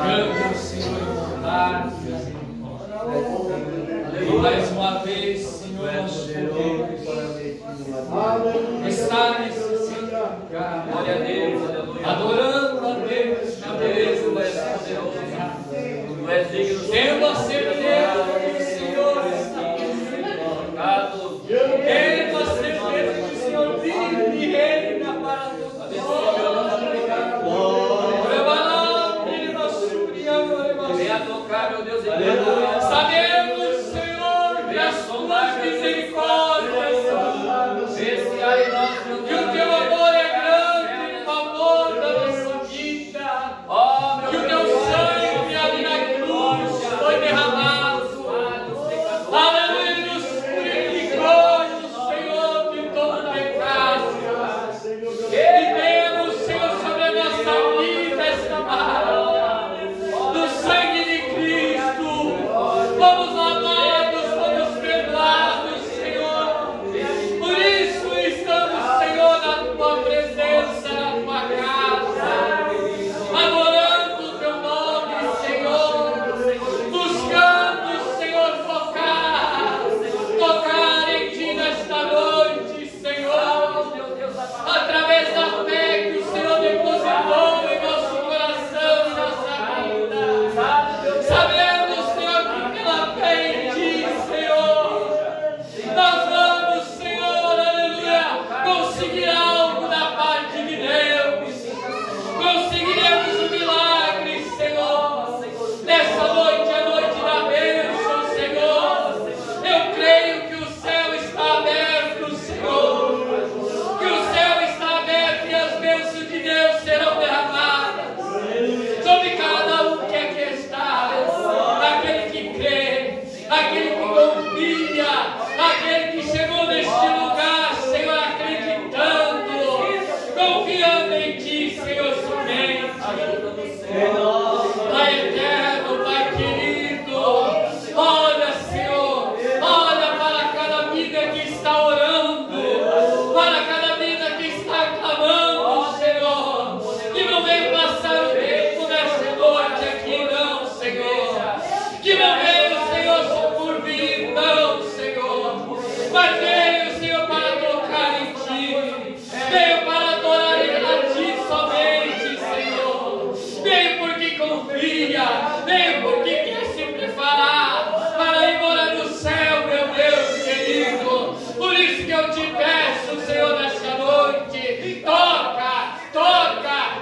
Grande é o Senhor em bondade. Mais uma vez, Senhor, nosso poder está nesse lugar. Glória a Deus, adorando a Deus na beleza do poderoso. Tendo a certeza que o Senhor está colocado. Tendo a certeza que o Senhor vive e reina para toda a venha tocar, meu Deus, sabemos, Senhor, que as tuas misericórdias, que o teu amor é grande, o amor da nossa vida, que o teu sangue ali na cruz foi derramado. Aleluia, nos purificou, Senhor, de todo pecado. E temos, Senhor, sobre a nossa vida esta marca do sangue de Cristo. Fomos lavados, fomos perdoados, Senhor. Por isso estamos, Senhor, na tua presença, na tua casa, adorando o teu nome, Senhor, buscando, Senhor, tocar em ti nesta noite, Senhor, através da fé que o Senhor depositou em nosso coração e nossa vida. Sabemos, Senhor, que pela fé em ti, Senhor, nós vamos, Senhor, aleluia, conseguir algo da parte de Deus. Conseguiremos um milagre, Senhor. Nessa noite é noite da bênção, Senhor. Eu creio que o céu está aberto, Senhor. Que o céu está aberto e as bênçãos de Deus serão derramadas sobre cada um que aqui está. Aquele que crê, aquele que confia, aquele que chegou neste lugar, Senhor, acreditando, confiando em ti, Senhor, somente. Pai eterno, Pai querido, olha, Senhor, olha para cada vida que está orando, para cada vida que está clamando, Senhor, que não vem passar o tempo nesta noite aqui, não, Senhor, que não veio, Senhor, só por vir, não, Senhor, mas veio, Senhor, para tocar em ti, veio para adorar a ti somente, Senhor, veio porque confia, veio porque quer se preparar para ir morar no céu, meu Deus querido. Por isso que eu te peço, Senhor, nesta noite, toca,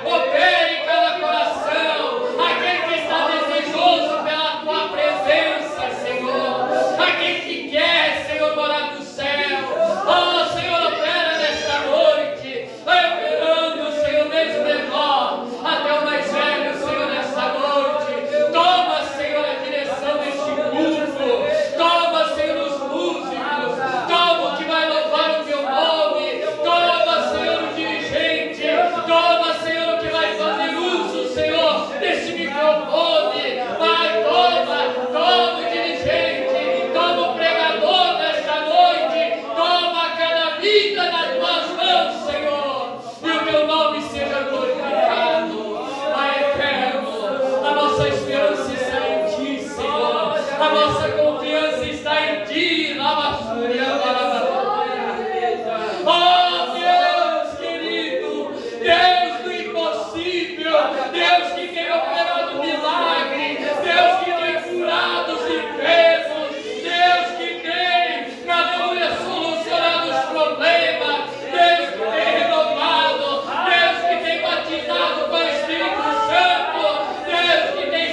opere em cada coração, aquele que está desejoso pela tua presença, Senhor, aquele que quer, Senhor, morar no céu. Oh, Senhor, opera nesta noite, vai operando, Senhor, desde o menor até o mais velho, Senhor, nesta noite. Toma, Senhor, a direção deste culto, toma, Senhor, os músicos, toma o que vai louvar o teu nome, toma, Senhor, o dirigente, toma, Senhor, o que vai fazer uso, Senhor, deste microfone, vai, toma o dirigente, toma o pregador nesta noite, toma cada vida nas tuas mãos, Senhor, e o teu nome seja glorificado. Pai eterno, a nossa esperança está em ti, Senhor, a nossa confiança está em ti, oh, Deus querido, Deus do impossível, Deus que tem operado milagre, Deus que tem curado os enfermos, Deus que tem, aleluia, solucionado os problemas, Deus que tem renovado, Deus que tem batizado com o Espírito Santo, Deus que tem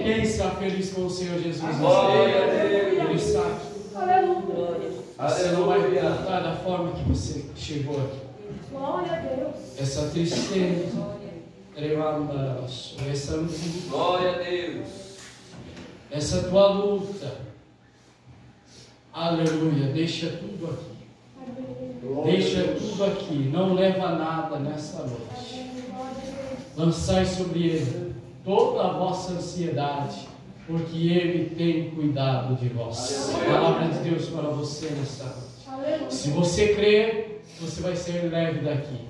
Quem está feliz com o Senhor Jesus? Glória a Deus. Ele está. Aleluia. Você não vai voltar da forma que você chegou aqui. Glória a Deus. Essa tristeza, essa angústia, Glória a Deus. essa tua luta, aleluia, deixa tudo aqui. Deixa tudo aqui, não leva nada nessa noite. Lançai sobre ele toda a vossa ansiedade, porque ele tem cuidado de vós. A palavra de Deus para você nessa noite. Se você crer, você vai ser leve daqui.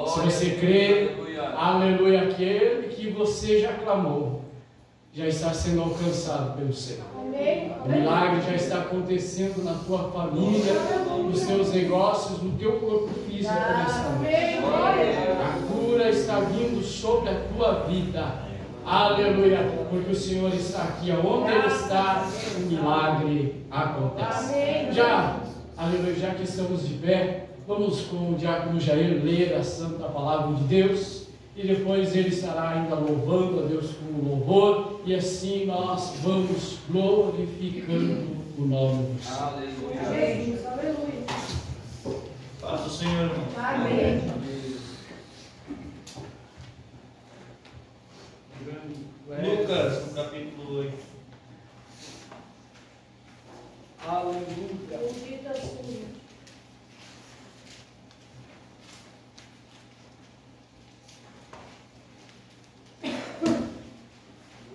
Se você crer, aleluia, aquele que você já clamou, já está sendo alcançado pelo Senhor. O milagre já está acontecendo na tua família, nos teus negócios, no teu corpo físico nessa noite. A cura está vindo sobre a tua vida. Aleluia, porque o Senhor está aqui, aonde Ele está, o milagre acontece. Aleluia, já que estamos de pé, vamos com o diácono Jair ler a santa palavra de Deus, e depois ele estará ainda louvando a Deus com louvor, e assim nós vamos glorificando o nome do Senhor. Aleluia. Aleluia. Paz do Senhor, irmão. Amém. Lucas, no capítulo 8. Aleluia. Bendita Senhor.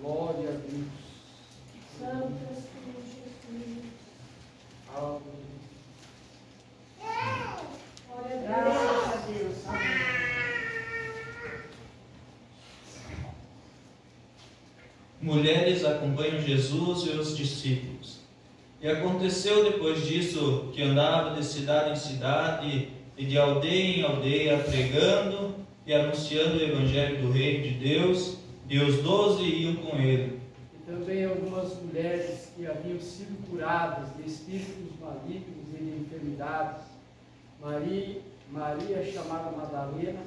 Glória a Deus. Santas tu, Jesus. Aleluia. Glória a Deus. Graças a Deus. Mulheres acompanham Jesus e os discípulos. E aconteceu depois disso que andava de cidade em cidade e de aldeia em aldeia, pregando e anunciando o evangelho do reino de Deus, e os 12 iam com ele. E também algumas mulheres que haviam sido curadas de espíritos malignos e de enfermidades. Maria chamada Madalena,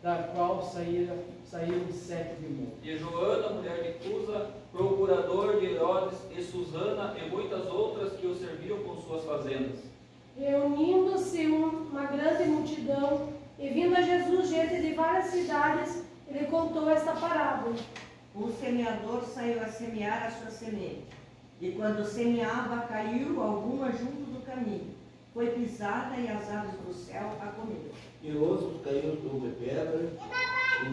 da qual saíram 7 demônios. E Joana, mulher de Cusa, procurador de Herodes, e Susana, e muitas outras que o serviram com suas fazendas. Reunindo-se uma grande multidão, e vindo a Jesus gente de várias cidades, ele contou esta parábola. O semeador saiu a semear a sua semente. E quando semeava, caiu alguma junto do caminho. Foi pisada e as aves do céu a comeram. E outros caíram sobre pedras e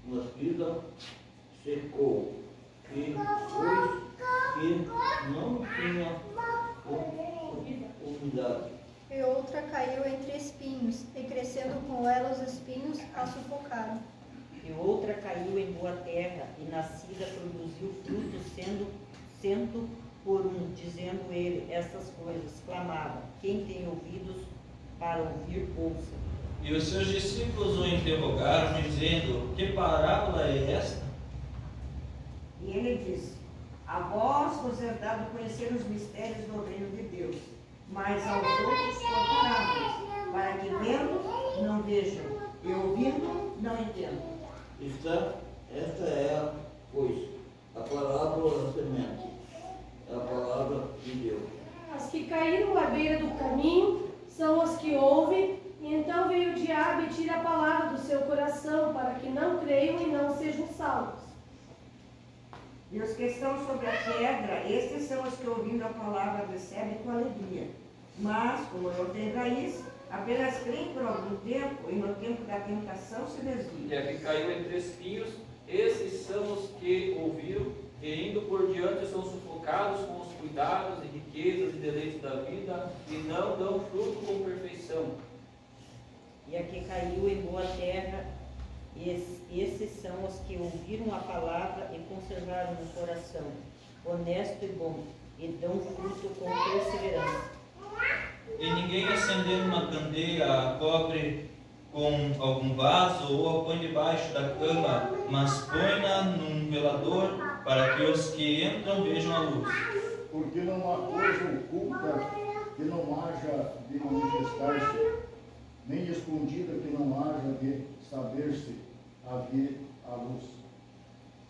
nas vidas secou. E pois que não tinha umidade. E outra caiu entre espinhos, e crescendo com ela os espinhos a sufocaram. E outra caiu em boa terra, e nascida produziu fruto, sendo cento por um, dizendo ele estas coisas. Clamava: quem tem ouvidos para ouvir, ouça. E os seus discípulos o interrogaram, dizendo: que parábola é esta? E ele disse: a vós vos é dado conhecer os mistérios do reino de Deus, mas aos outros por parábolas, para que vendo não vejam, e ouvindo não entendam. Esta é, pois, a parábola da semente, é a palavra de Deus. As que caíram à beira do caminho são as que ouvem, e então vem o diabo e tira a palavra do seu coração, para que não creiam e não sejam salvos. E os que estão sobre a pedra, estes são os que, ouvindo a palavra, recebem com alegria. Mas, como não tem raiz, apenas creem por algum tempo, e no tempo da tentação se desviam. E a que caiu entre espinhos, esses são os que ouviram, e indo por diante são sufocados com os cuidados e riquezas e deleites da vida, e não dão fruto com perfeição. E a que caiu em boa terra, esses são os que ouviram a palavra e conservaram no coração, honesto e bom, e dão fruto com perseverança. E ninguém acendendo uma candeia a cobre com algum vaso ou a põe debaixo da cama, mas põe-na num velador, para que os que entram vejam a luz. Porque não há coisa oculta que não haja de manifestar-se, nem escondida que não haja de saber-se a vir à luz.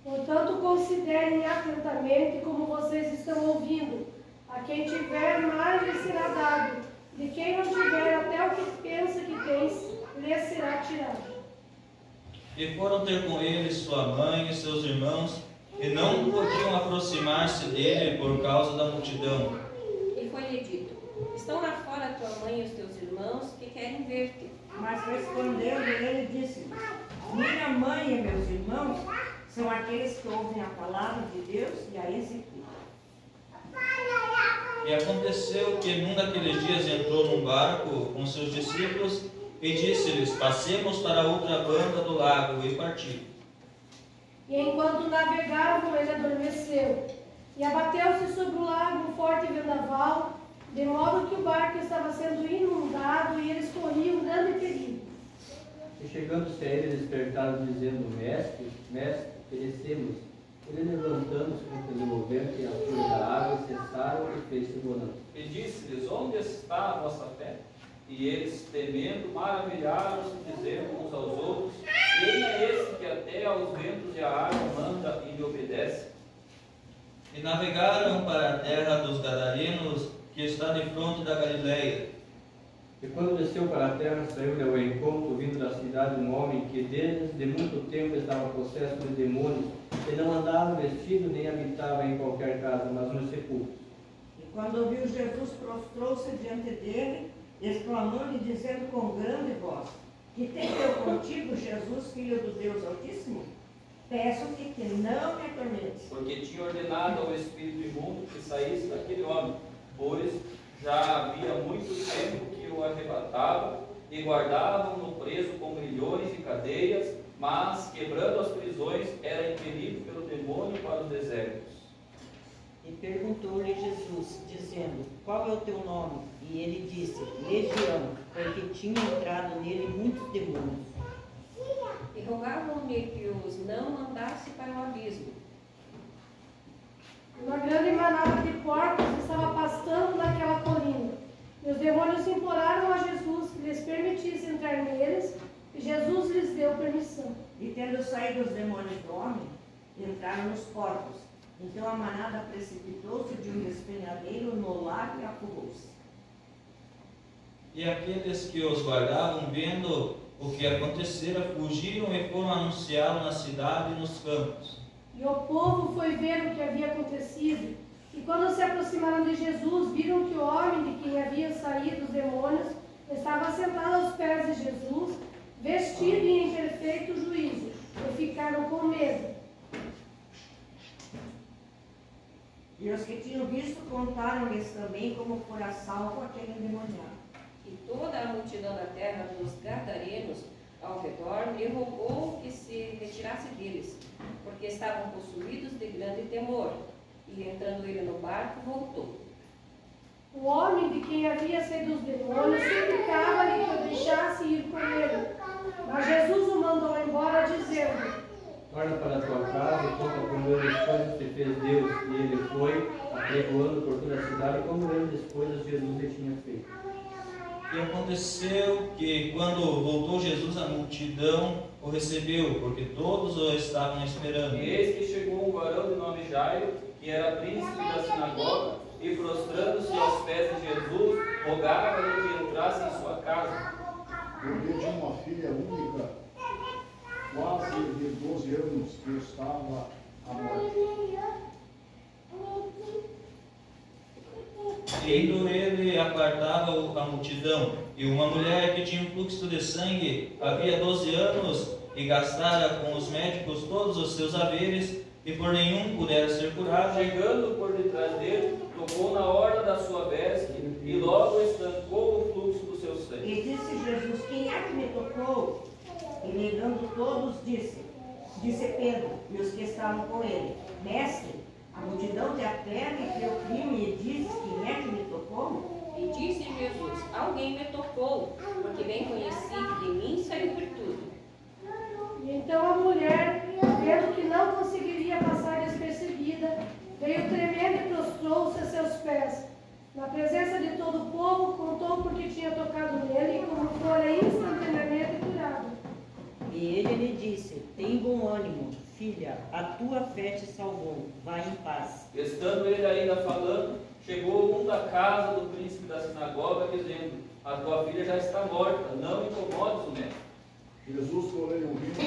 Portanto, considerem atentamente como vocês estão ouvindo. A quem tiver, mais lhe será dado. De quem não tiver, até o que pensa que tem, lhe será tirado. E foram ter com ele sua mãe e seus irmãos, e não podiam aproximar-se dele por causa da multidão. E foi-lhe dito: estão lá fora tua mãe e os teus irmãos que querem ver-te. Mas respondendo ele, disse: minha mãe e meus irmãos são aqueles que ouvem a palavra de Deus e a executam. E aconteceu que num daqueles dias entrou num barco com seus discípulos e disse-lhes: passemos para a outra banda do lago, e partiu. E enquanto navegavam, ele adormeceu. E abateu-se sobre o lago um forte vendaval, de modo que o barco estava sendo inundado e eles corriam grande perigo. E chegando-se a ele, despertaram, dizendo: Mestre, mestre, perecemos. Ele, levantando-se, repreendeu o vento e a fúria da água, e cessaram e fez-se bonança. E disse-lhes: onde está a vossa fé? E eles, temendo, maravilharam-se, dizendo uns aos outros: quem é esse que até aos ventos e à água manda e lhe obedece? E navegaram para a terra dos Gadarenos, que está de fronte da Galileia. E quando desceu para a terra, saiu-lhe ao encontro, vindo da cidade, um homem que desde muito tempo estava possesso de demônios, e não andava vestido, nem habitava em qualquer casa, mas nos sepulcros. E quando ouviu Jesus, prostrou-se diante dele, exclamando e dizendo com grande voz: que tem eu contigo, Jesus, Filho do Deus Altíssimo? Peço-te que não me atormentes. Porque tinha ordenado ao espírito imundo que saísse daquele homem, pois já havia muito tempo que o arrebatavam e guardavam no preso com grilhões e cadeias, mas, quebrando as prisões, era impelido pelo demônio para os desertos. E perguntou-lhe Jesus, dizendo: qual é o teu nome? E ele disse: Legião, porque tinha entrado nele muitos demônios. E rogavam-lhe que os não mandasse para o abismo. Uma grande manada de porcos estava pastando naquela colina. E os demônios imploraram a Jesus que lhes permitisse entrar neles, e Jesus lhes deu permissão. E tendo saído os demônios do homem, entraram nos porcos. Então a manada precipitou-se de um despenhadeiro no lago e afogou-se. E aqueles que os guardavam, vendo o que acontecera, fugiram e foram anunciá-lo na cidade e nos campos. E o povo foi ver o que havia acontecido. E quando se aproximaram de Jesus, viram que o homem de quem havia saído os demônios estava sentado aos pés de Jesus, vestido e em perfeito juízo, e ficaram com medo. E os que tinham visto contaram-lhes também como fora salvo aquele endemoniado. E toda a multidão da terra dos Gadarenos ao redor lhe rogou que se retirasse deles, porque estavam possuídos de grande temor. E entrando ele no barco, voltou. O homem de quem havia saído os demônios suplicava-lhe que o deixasse ir com ele. Mas Jesus o mandou embora, dizendo: Torna para a tua casa e conta como grandes coisas te fez Deus. E ele foi, apregoando por toda a cidade, como grandes coisas Jesus lhe tinha feito. E aconteceu que, quando voltou Jesus, a multidão o recebeu, porque todos o estavam esperando. E eis que chegou um varão de nome Jairo, que era príncipe da sinagoga, e prostrando-se aos pés de Jesus, rogava-lhe que entrasse em sua casa. Porque tinha uma filha única, quase de 12 anos, que estava à morte. Indo ele apartava a multidão, e uma mulher que tinha um fluxo de sangue havia 12 anos e gastara com os médicos todos os seus haveres, e por nenhum pudera ser curada. Chegando por detrás dele, tocou na orla da sua veste, e logo estancou o fluxo do seu sangue. E disse Jesus: quem é que me tocou? E negando todos, disse Pedro e os que estavam com ele: Mestre, a multidão te apega e teu crime, e dizes: quem é que me tocou? E disse Jesus: alguém me tocou, porque bem conheci que de mim saiu virtude. E então a mulher, vendo que não conseguiria passar despercebida, veio tremendo e prostrou-se a seus pés. Na presença de todo o povo, contou porque tinha tocado nele e como fora instantaneamente curado. E ele lhe disse: tem bom ânimo, filha. filha, a tua fé te salvou. Vai em paz. Estando ele ainda falando, chegou um da casa do príncipe da sinagoga, dizendo: a tua filha já está morta, não incomodes o mestre. Jesus, porém, ouvindo,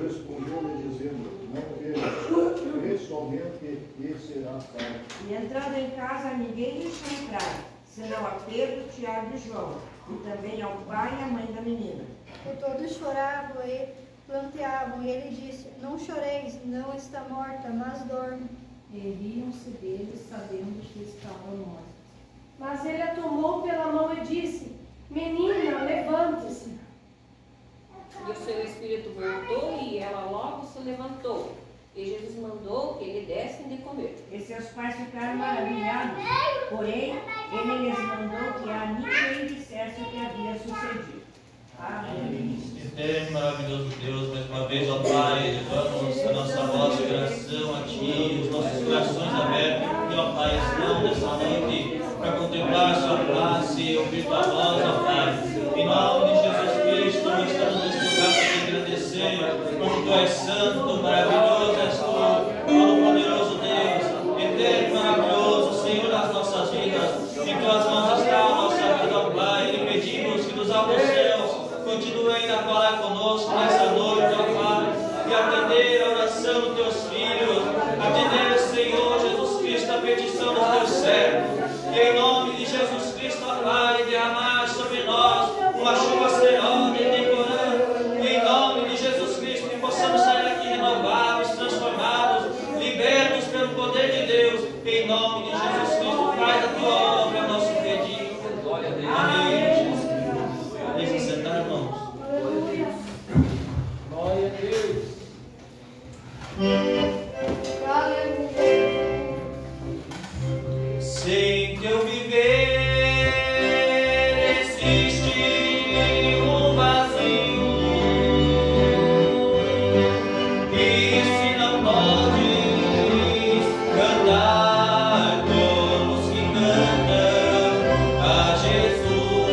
respondeu-lhe dizendo: não temas, crê somente e será salvo. E entrando em casa, ninguém deixou entrar, senão a Pedro, Tiago e João, e também ao pai e à mãe da menina. E todos choravam e planteavam, e ele disse: não choreis, não está morta, mas dorme. E riam-se dele, sabendo que estavam mortos. Mas ele a tomou pela mão e disse: menina, levante-se. E o seu espírito voltou e ela logo se levantou. E Jesus mandou que lhe dessem de comer. E seus pais ficaram maravilhados. Porém, ele lhes mandou que a ninguém dissesse o que havia sucedido. Amém. Eterno e maravilhoso Deus, mais uma vez, ó Pai, elevamos a nossa voz de oração a Ti, os nossos corações abertos, e ó Pai, estão nessa noite para contemplar a Sua face e ouvir Tua voz, ó Pai. Em nome de Jesus Cristo, nós estamos neste lugar para Te agradecer, porque Tu és santo, maravilhoso és Tu, todo-poderoso Deus, eterno e maravilhoso, Senhor das nossas vidas. Em Tuas mãos está a nossa vida, ó Pai, e pedimos que nos abra os céus, continue ainda a falar conosco nessa noite, ó Pai, e atender a oração dos Teus filhos, atender, Senhor Jesus Cristo, a petição dos Teus servos. E em nome de Jesus Cristo, ó Pai, derramar sobre nós uma chuva serôdia e temporã. E em nome de Jesus Cristo, que possamos sair daqui renovados, transformados, libertos pelo poder de Deus. Em nome de Jesus Cristo, faz a Tua obra, nosso pedido. Glória a Deus. Amém. Deixa sentar, irmãos. Glória a Deus. Sem teu viver existe um vazio, e se não podes cantar como se canta a Jesus.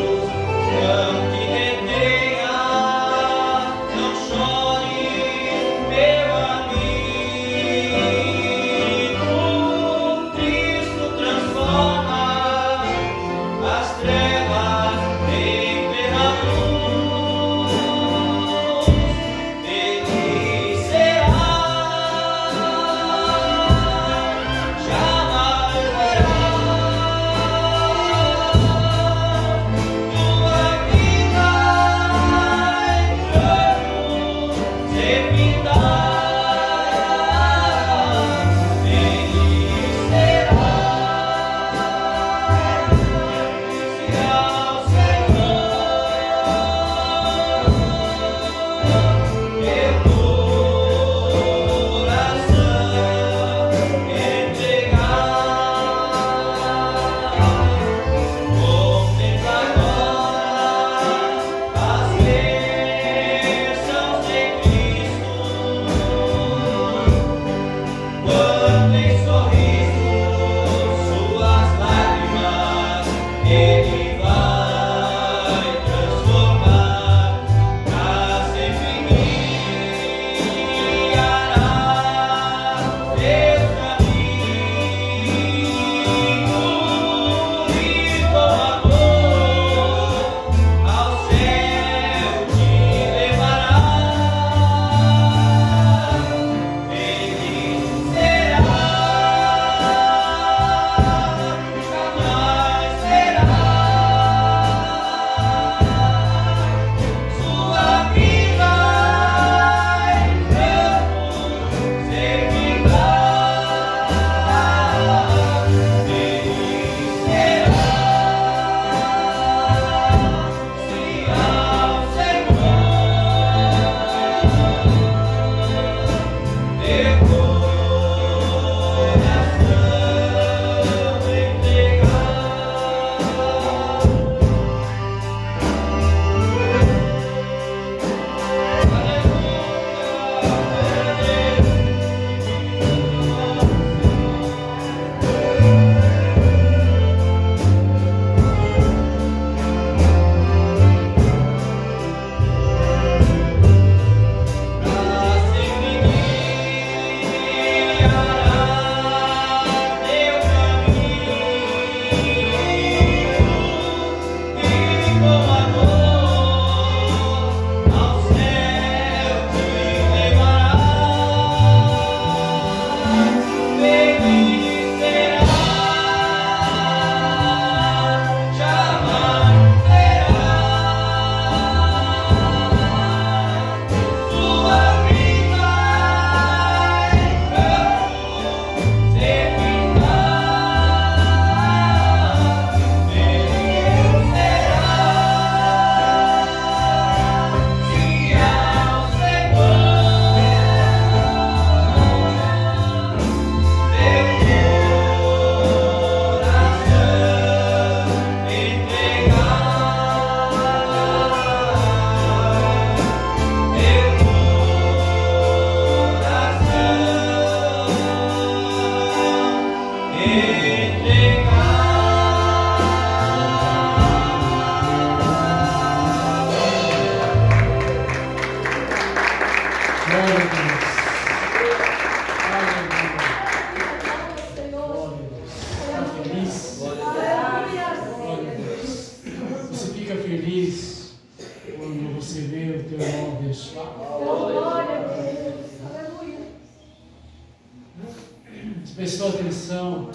prestou atenção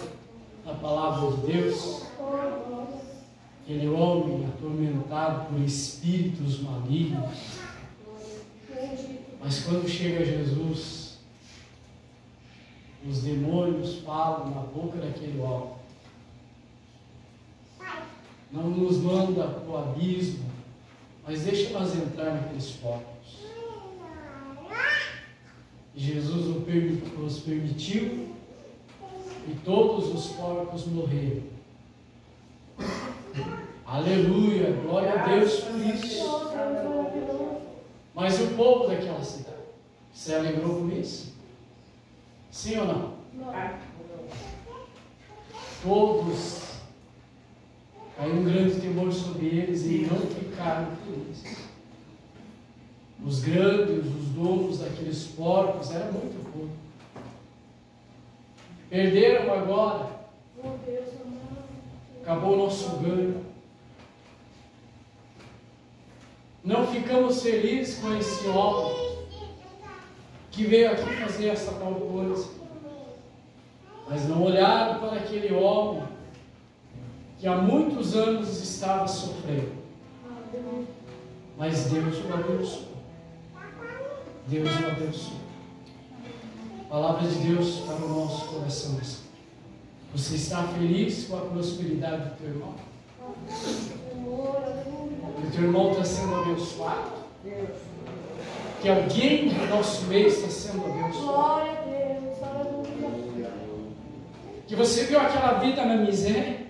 na palavra de Deus? Aquele homem atormentado por espíritos malignos. Mas quando chega Jesus, os demônios falam na boca daquele homem. Não nos manda para o abismo, mas deixa nós entrar naqueles porcos. Jesus os permitiu e todos os porcos morreram. Aleluia, glória a Deus por isso. Mas o povo daquela cidade se alegrou com isso? Sim ou não? Todos caiu um grande temor sobre eles e não ficaram felizes. Os grandes, os donos daqueles porcos eram muito poucos. Perderam agora. Acabou o nosso ganho. Não ficamos felizes com esse homem que veio aqui fazer essa tal coisa. Mas não olharam para aquele homem que há muitos anos estava sofrendo. Mas Deus o abençoou. Deus o abençoe. Palavra de Deus para o nosso coração. Você está feliz com a prosperidade do teu irmão? O teu irmão está sendo abençoado? Que alguém do nosso meio está sendo abençoado? Que você viu aquela vida na miséria?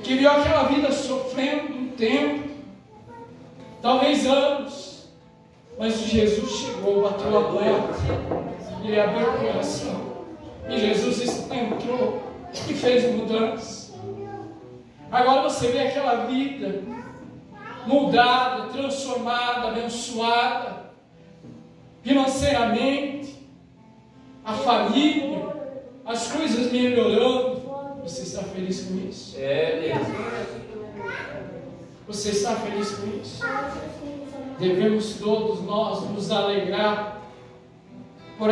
Que viu aquela vida sofrendo um tempo, talvez anos, mas Jesus chegou, bateu a porta, ele abriu o coração, e Jesus entrou e fez mudança. Agora você vê aquela vida mudada, transformada, abençoada, financeiramente, a família, as coisas melhorando. Você está feliz com isso? Você está feliz com isso? Devemos todos nós nos alegrar por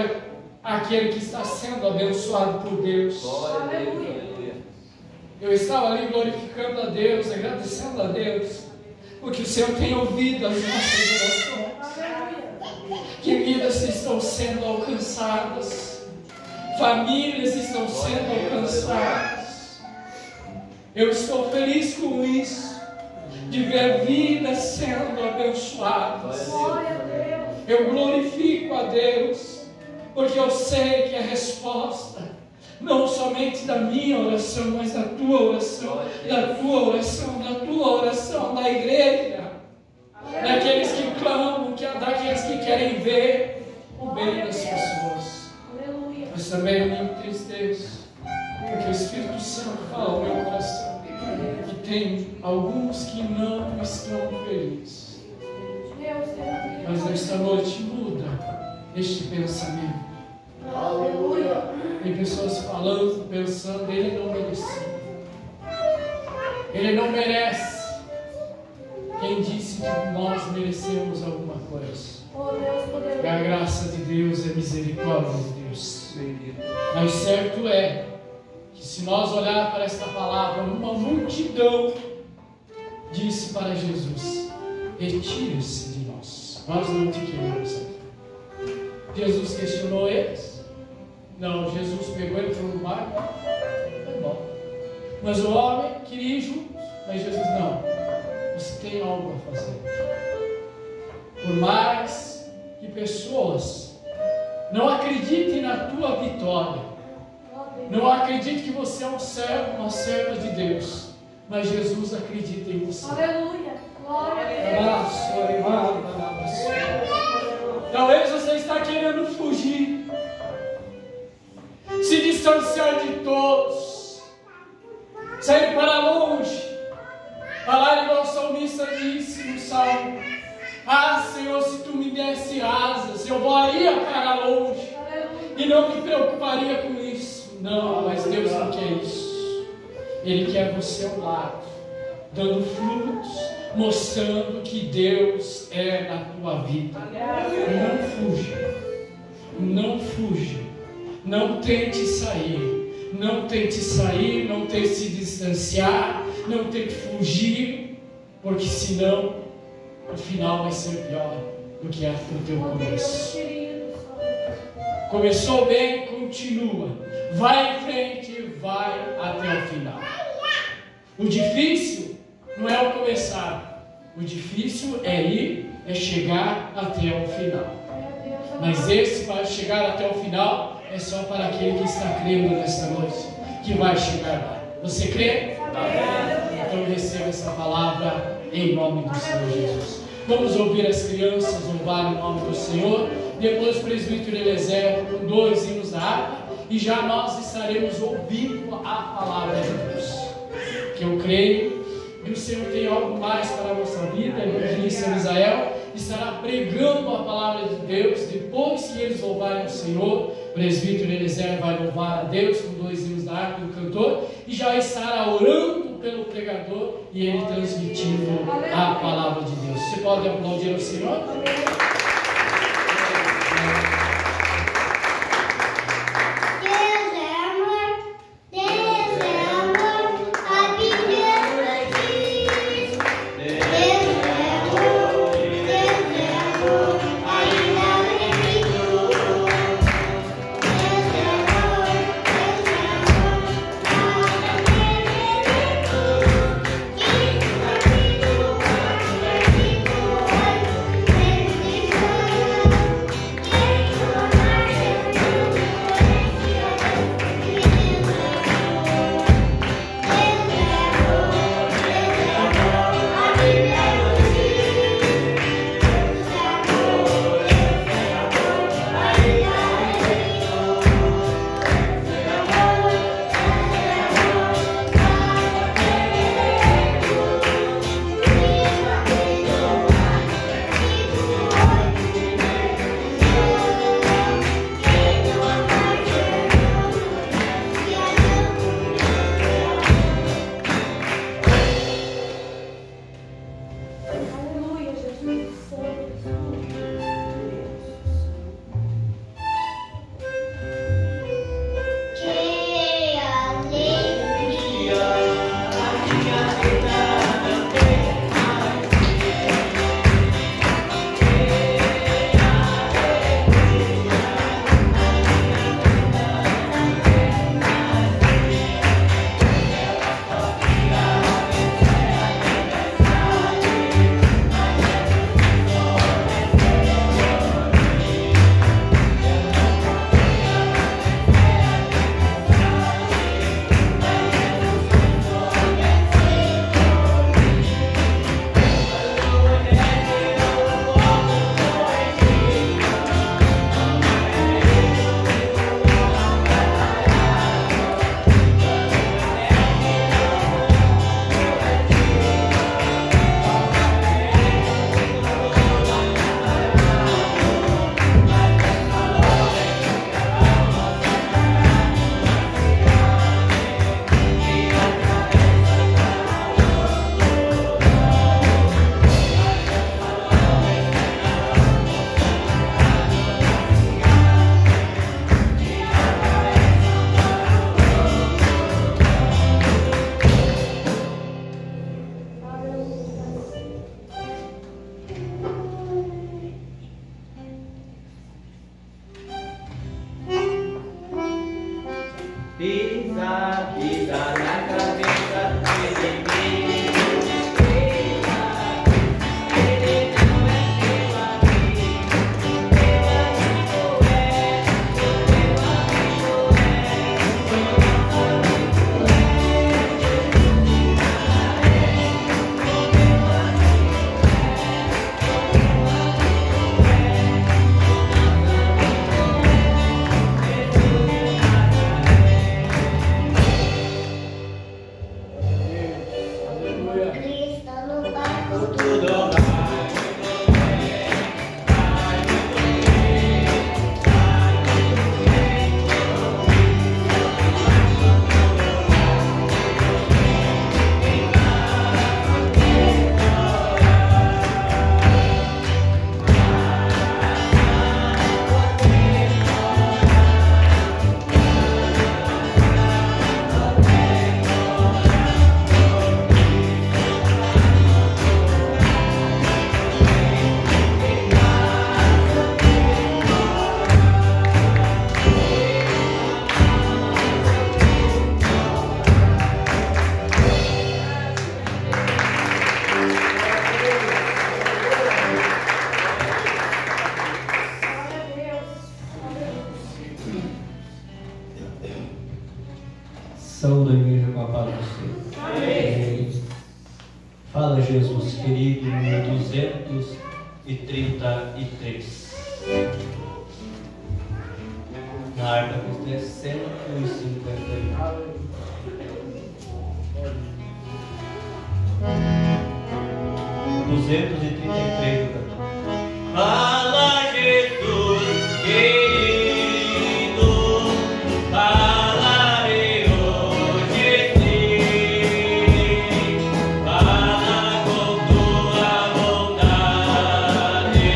aquele que está sendo abençoado por Deus. Eu estava ali glorificando a Deus, agradecendo a Deus, porque o Senhor tem ouvido as nossas orações. Que vidas estão sendo alcançadas, famílias estão sendo alcançadas. Eu estou feliz com isso, de ver vidas sendo abençoadas. Eu glorifico a Deus, porque eu sei que a resposta, não somente da minha oração, mas da tua oração, da tua oração, da tua oração, da igreja, daqueles que clamam, daqueles que querem ver o bem das pessoas. Mas também eu me entristeço, porque o Espírito Santo fala ao meu coração que tem alguns que não estão felizes. Mas nesta noite muda este pensamento. Aleluia. Tem pessoas falando, pensando, ele não merecia. Ele não merece. Quem disse que nós merecemos alguma coisa? E a graça de Deus e a misericórdia de Deus. Mas certo é que se nós olhar para esta palavra, uma multidão disse para Jesus: retire-se de nós, nós não te queremos aqui. Jesus questionou eles? Não, Jesus pegou ele no barco, foi embora. Mas o homem queria ir junto, mas Jesus não, você tem algo a fazer. Por mais que pessoas não acreditem na tua vitória, não acredite que você é um servo, uma serva de Deus, mas Jesus acredita em você. Aleluia. Glória a Deus. Talvez você está querendo fugir, se distanciar de todos, sair para longe, falar igual o salmista disse no Salmo: ah, Senhor, se tu me desse asas, eu voaria para longe e não me preocuparia com isso. Não, mas Deus não quer isso. Ele quer você ao lado, dando frutos, mostrando que Deus é na tua vida. Não fuja. fuja. Não tente sair. Não tente sair, não tente se distanciar, não tente fugir, porque senão o final vai ser pior do que o teu começo. Começou bem, continua. Vai em frente, vai até o final. O difícil não é o começar. O difícil é ir, é chegar até o final. Mas esse vai chegar até o final é só para aquele que está crendo nesta noite, que vai chegar lá. Você crê? Então receba essa palavra em nome do Senhor Jesus. Vamos ouvir as crianças louvar o nome do Senhor. Depois o presbítero Eliezer com 2 hinos da harpa. E já nós estaremos ouvindo a palavra de Deus. Que eu creio que o Senhor tem algo mais para a nossa vida. E o ministro Israel estará pregando a palavra de Deus. Depois que eles louvarem o Senhor, o presbítero Eliezer vai louvar a Deus com 2 hinos da harpa do cantor. E já estará orando pelo pregador e ele transmitindo a palavra de Deus. Você pode aplaudir ao Senhor? Saúde a igreja com a paz do Senhor. Amém. Fala, Jesus querido, número 233. Na harpa custa 151. 233 do canto. Fala, Jesus querido, falarei hoje sim. Fala com tua bondade,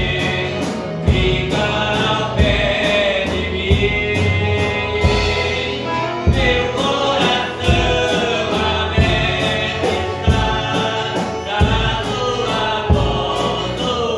fica ao pé de mim. Meu coração aberto está pra tua voz.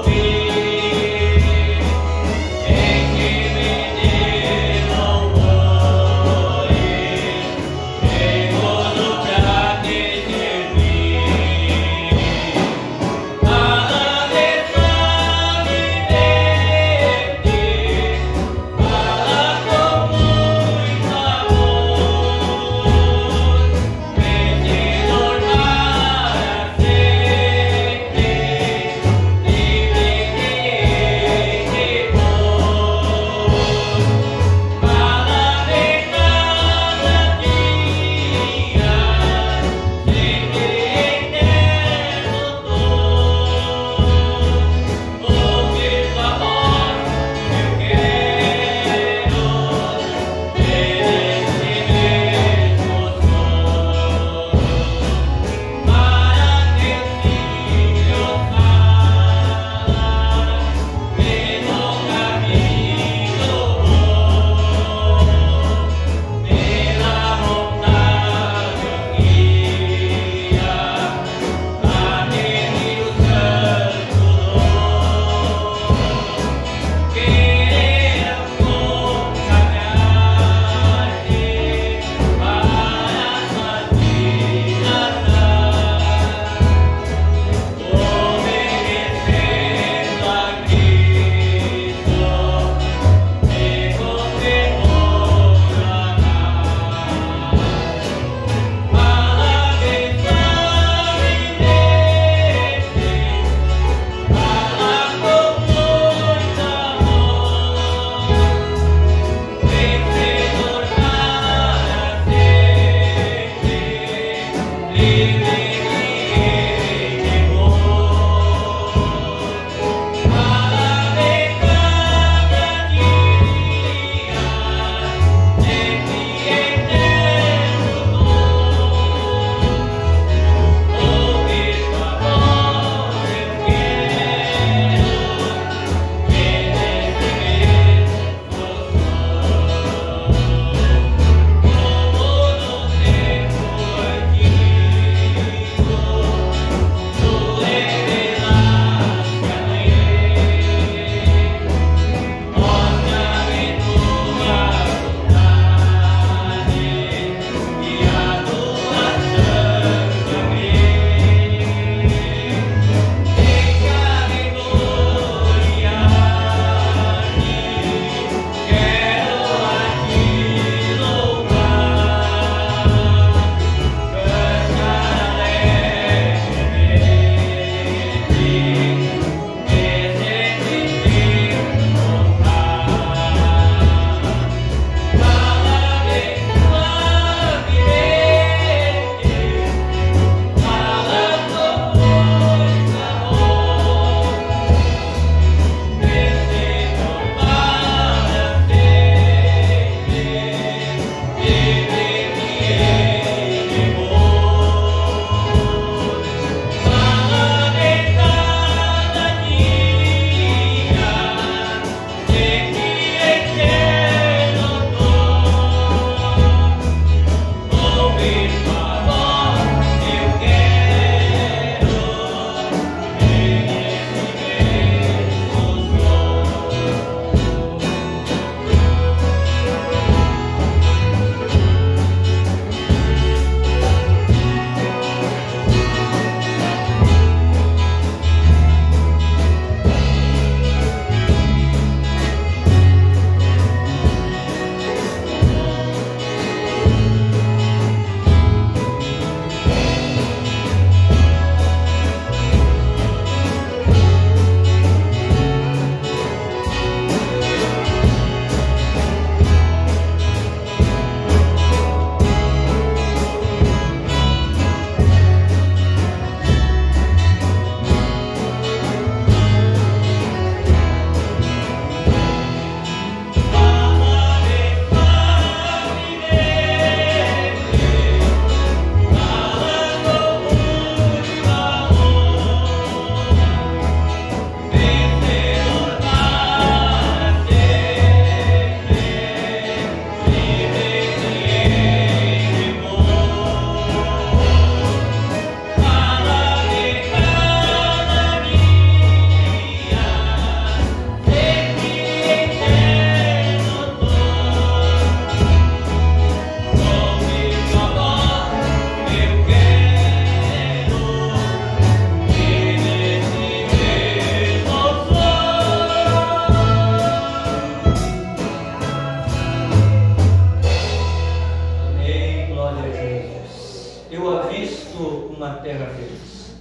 terra feliz.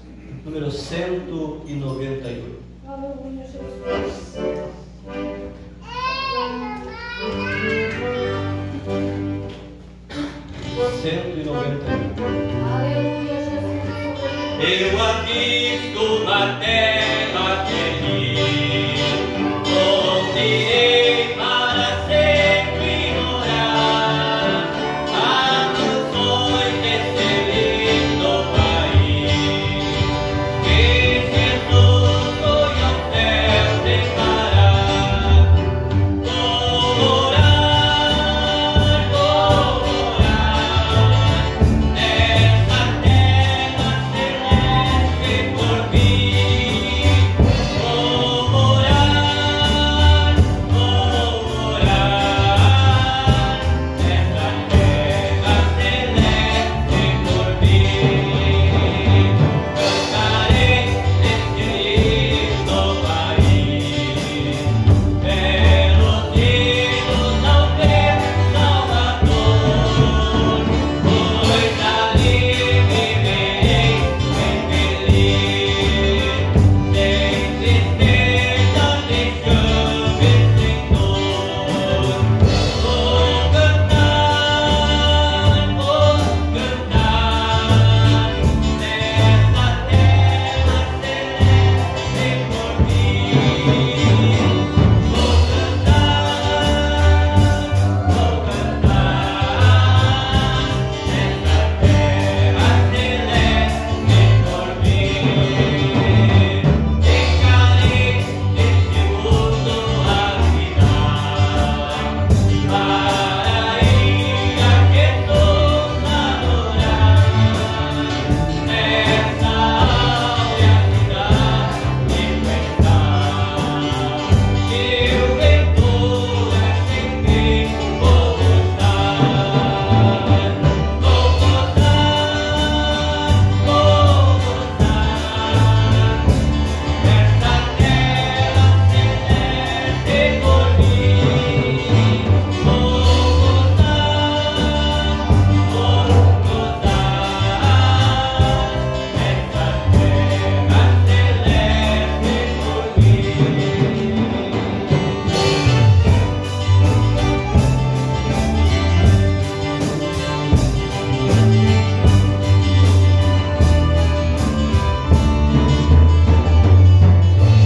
Número 191. Aleluia, Jesus. 191. Aleluia, Jesus. Eu avisto na terra feliz, onde irei para sempre morar, as canções desse lindo país, que Jesus foi ao céu preparar. Vou morar nessa terra celeste por mim. Vou morar nessa terra celeste por mim. Cantarei neste lindo país, belos hinos ao teu Salvador, pois ali viverei bem feliz, sem tristeza, nem chove, sem dor. Vou cantar nessa terra celeste por mim. Vou cantar nessa terra celeste por mim. Deixarei deste mundo habitar, para ir a Jesus adorar, nessa áurea cidade festar, que o ventura sem fim vou gozar. Vou gozar nessa terra celeste por mim. Vou gozar nessa terra celeste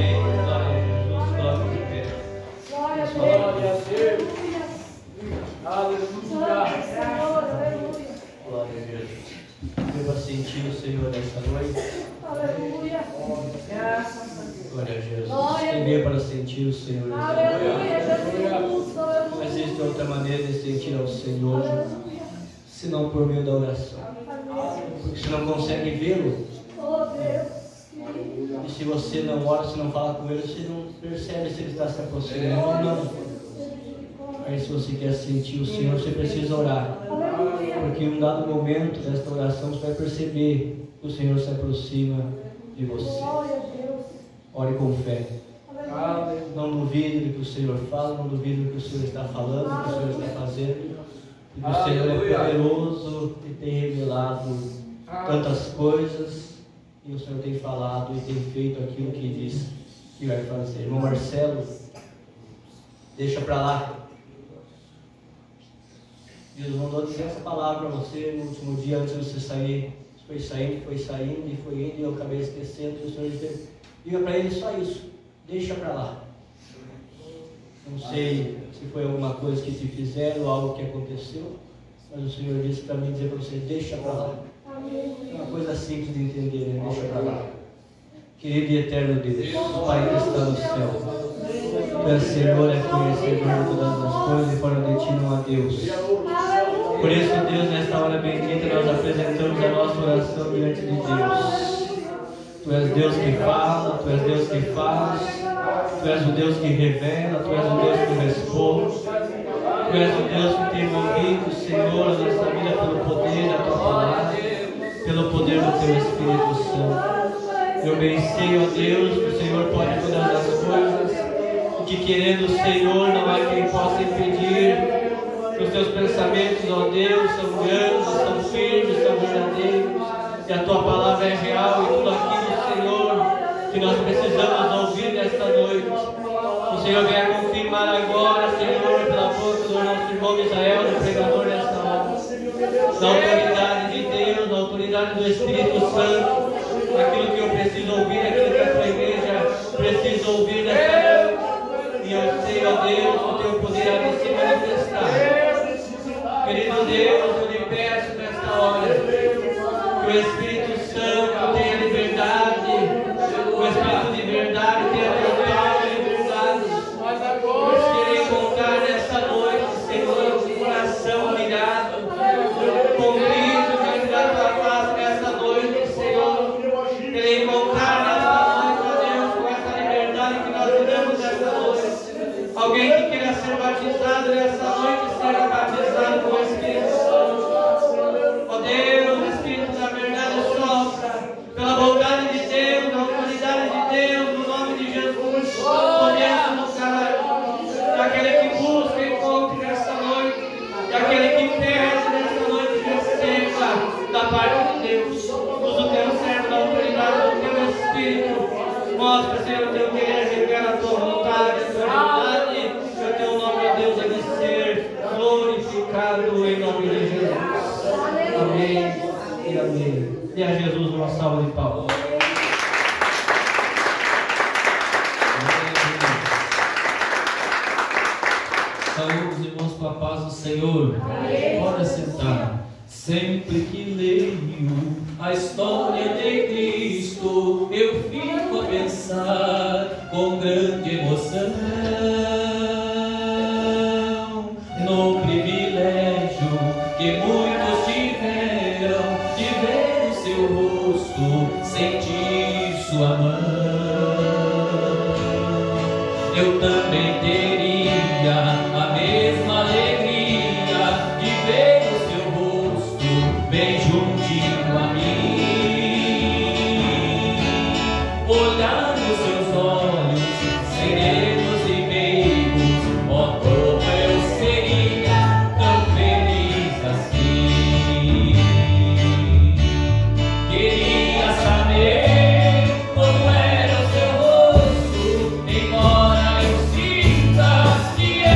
por mim. Glória a Deus. Glória a Deus. Aleluia. Senhor, aleluia. Glória a Deus. Deva sentir o Senhor nessa noite. Aleluia. Glória a Jesus. Glória a Quem veio para sentir o Senhor nessa noite? Aleluia, Jesus. Não Aleluia. existe outra maneira de sentir ao Senhor, Aleluia. senão por meio da oração. Porque você não consegue vê-lo. Oh, Deus. E se você não ora, se não fala com ele, você não percebe se ele está se aproximando ou não. Aí se você quer sentir o Senhor, você precisa orar. Porque em um dado momento desta oração, você vai perceber que o Senhor se aproxima de você. Glória a Deus. Ore com fé. Aleluia. Não duvide do que o Senhor fala, não duvide do que o Senhor está falando, do que o Senhor está fazendo. E o Senhor é poderoso e tem revelado tantas coisas. E o Senhor tem falado e tem feito aquilo que diz que vai fazer. Irmão Marcelo, deixa para lá. Deus mandou dizer essa palavra para você no último dia antes de você sair. Foi saindo e foi indo e eu acabei esquecendo. E o Senhor disse, diga para ele só isso. Deixa para lá. Não sei se foi alguma coisa que te fizeram ou algo que aconteceu, mas o Senhor disse para mim dizer para você, deixa para lá. É uma coisa simples de entender, né? Deixa para lá. Querido e eterno Deus, Pai que está no céu, Tu és Senhor, é conhecedor de todas as coisas, e fora de ti não há Deus. Por isso, Deus, nesta hora bendita, nós apresentamos a nossa oração diante de Deus. Tu és Deus que fala, Tu és Deus que faz, Tu és o Deus que revela, Tu és o Deus que responde, Tu és o Deus que tem movido, Senhor, a nossa vida pelo poder da Tua palavra, pelo poder do Teu Espírito Santo. Eu bem sei, ó Deus, que o Senhor pode todas as coisas, e que querendo o Senhor não há quem possa impedir. Os Teus pensamentos, ó Deus, são grandes, são firmes, são verdadeiros, e a Tua palavra é real, e tudo aquilo, Senhor, que nós precisamos ouvir nesta noite. O Senhor venha confirmar agora, Senhor, pela boca do nosso irmão Misael, do pregador nesta hora, na autoridade de Deus, na autoridade do Espírito Santo, aquilo que eu preciso ouvir, aquilo que a Tua igreja precisa ouvir nesta noite. E eu sei, ó Deus, o Teu poder há de se manifestar. Querido Deus, eu lhe peço nesta hora que o Espírito Santo tenha liberdade, o Espírito de verdade tenha total liberdade. Eu queria encontrar nesta noite, Senhor, um coração humilhado, convicto diante da Tua face nesta noite, Senhor. Queria encontrar nesta noite, ó Deus, com essa liberdade que nós damos nesta noite. Alguém que queira ser batizado nesta noite, seja batizado com o Espírito Santo. Ó Deus, Espírito da verdade, sopra pela vontade de Deus, na autoridade de Deus, no nome de Jesus. Poder no lugar, e aquele que busca, encontre nesta noite, e aquele que pede nesta noite, receba da parte de Deus. Usa o Teu servo na autoridade do Teu Espírito. Mostra, Senhor, o Teu querer, revela a Tua vontade, a Tua verdade, que o Teu nome, ó Deus, deve ser glorificado em nome de Jesus. Amém e amém. Dê a Jesus uma salva de palmas. Saúde, irmãos, com a paz do Senhor. Pode sentar. Sempre que leio a história de Cristo, eu fico a pensar com grande emoção no privilégio que muitos tiveram de ver o Seu rosto, sentir Sua mão. Eu também teria a mesma alegria de ver o Seu rosto bem juntinho a mim, olhar nos Seus olhos serenos e meigos. Ó, como eu seria tão feliz assim. Queria saber como era o Seu rosto, embora eu sinta que é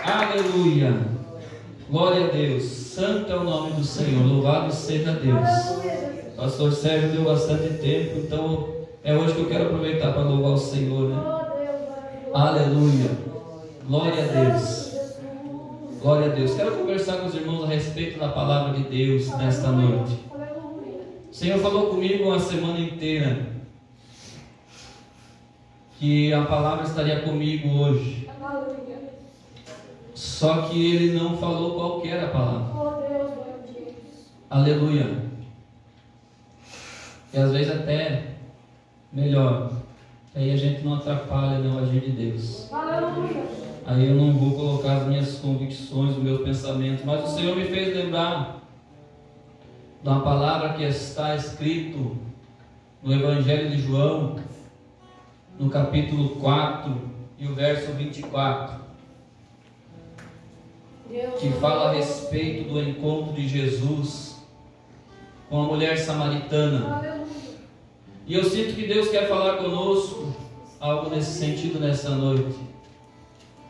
Aleluia. Glória a Deus. Santo é o nome do Senhor. Louvado seja Deus. Pastor Sérgio deu bastante tempo, então é hoje que eu quero aproveitar para louvar o Senhor, né? Aleluia. Glória a Deus. Glória a Deus. Quero conversar com os irmãos a respeito da palavra de Deus nesta noite. O Senhor falou comigo a semana inteira que a palavra estaria comigo hoje. Só que Ele não falou qual que era a palavra. Aleluia. E às vezes até melhor. Aí a gente não atrapalha o agir de Deus. Aí eu não vou colocar as minhas convicções, os meus pensamentos. Mas o Senhor me fez lembrar de uma palavra que está escrito no Evangelho de João, no capítulo 4 e o verso 24. Que fala a respeito do encontro de Jesus com a mulher samaritana. E eu sinto que Deus quer falar conosco algo nesse sentido nessa noite,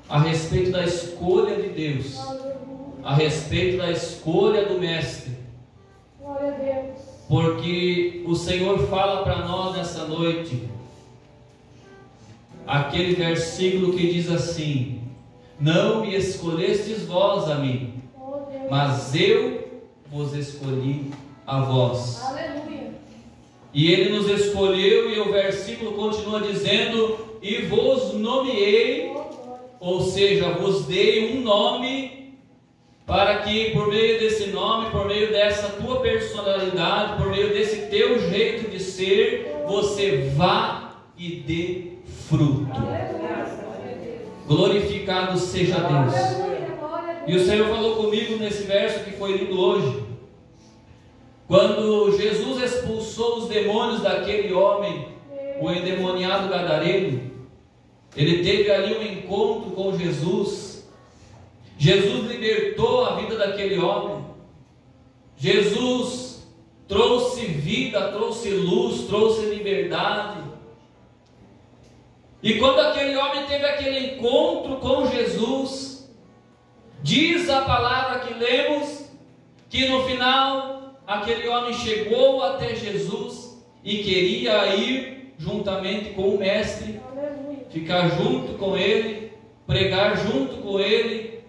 a respeito da escolha de Deus, a respeito da escolha do Mestre. Porque o Senhor fala para nós nessa noite aquele versículo que diz assim: não me escolhestes vós a mim, mas eu vos escolhi a vós. Aleluia. E Ele nos escolheu, e o versículo continua dizendo: e vos nomeei, ou seja, vos dei um nome, para que por meio desse nome, por meio dessa tua personalidade, por meio desse teu jeito de ser, você vá e dê fruto. Glorificado seja Deus. E o Senhor falou comigo nesse verso que foi lido hoje. Quando Jesus expulsou os demônios daquele homem, o endemoniado gadareno, ele teve ali um encontro com Jesus. Jesus libertou a vida daquele homem. Jesus trouxe vida, trouxe luz, trouxe liberdade. E quando aquele homem teve aquele encontro com Jesus, diz a palavra que lemos, que no final aquele homem chegou até Jesus e queria ir juntamente com o Mestre, ficar junto com ele, pregar junto com ele,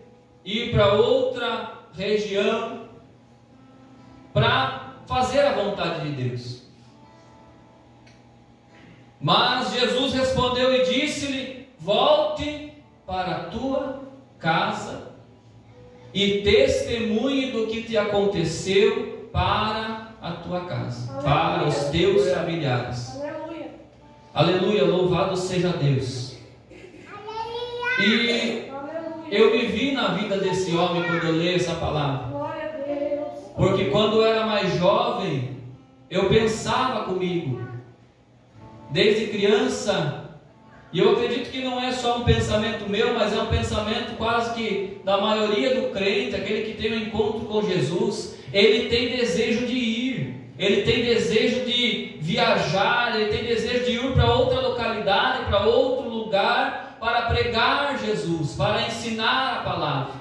ir para outra região para fazer a vontade de Deus. Mas Jesus respondeu e disse-lhe: volte para a tua casa e testemunhe do que te aconteceu para a tua casa, para os teus familiares. Aleluia. Aleluia, louvado seja Deus. E eu me vi na vida desse homem quando eu leio essa palavra. Porque quando eu era mais jovem, eu pensava comigo, desde criança, e eu acredito que não é só um pensamento meu, mas é um pensamento quase que da maioria do crente, aquele que tem um encontro com Jesus. Ele tem desejo de ir, ele tem desejo de viajar, ele tem desejo de ir para outra localidade, para outro lugar, para pregar Jesus, para ensinar a palavra.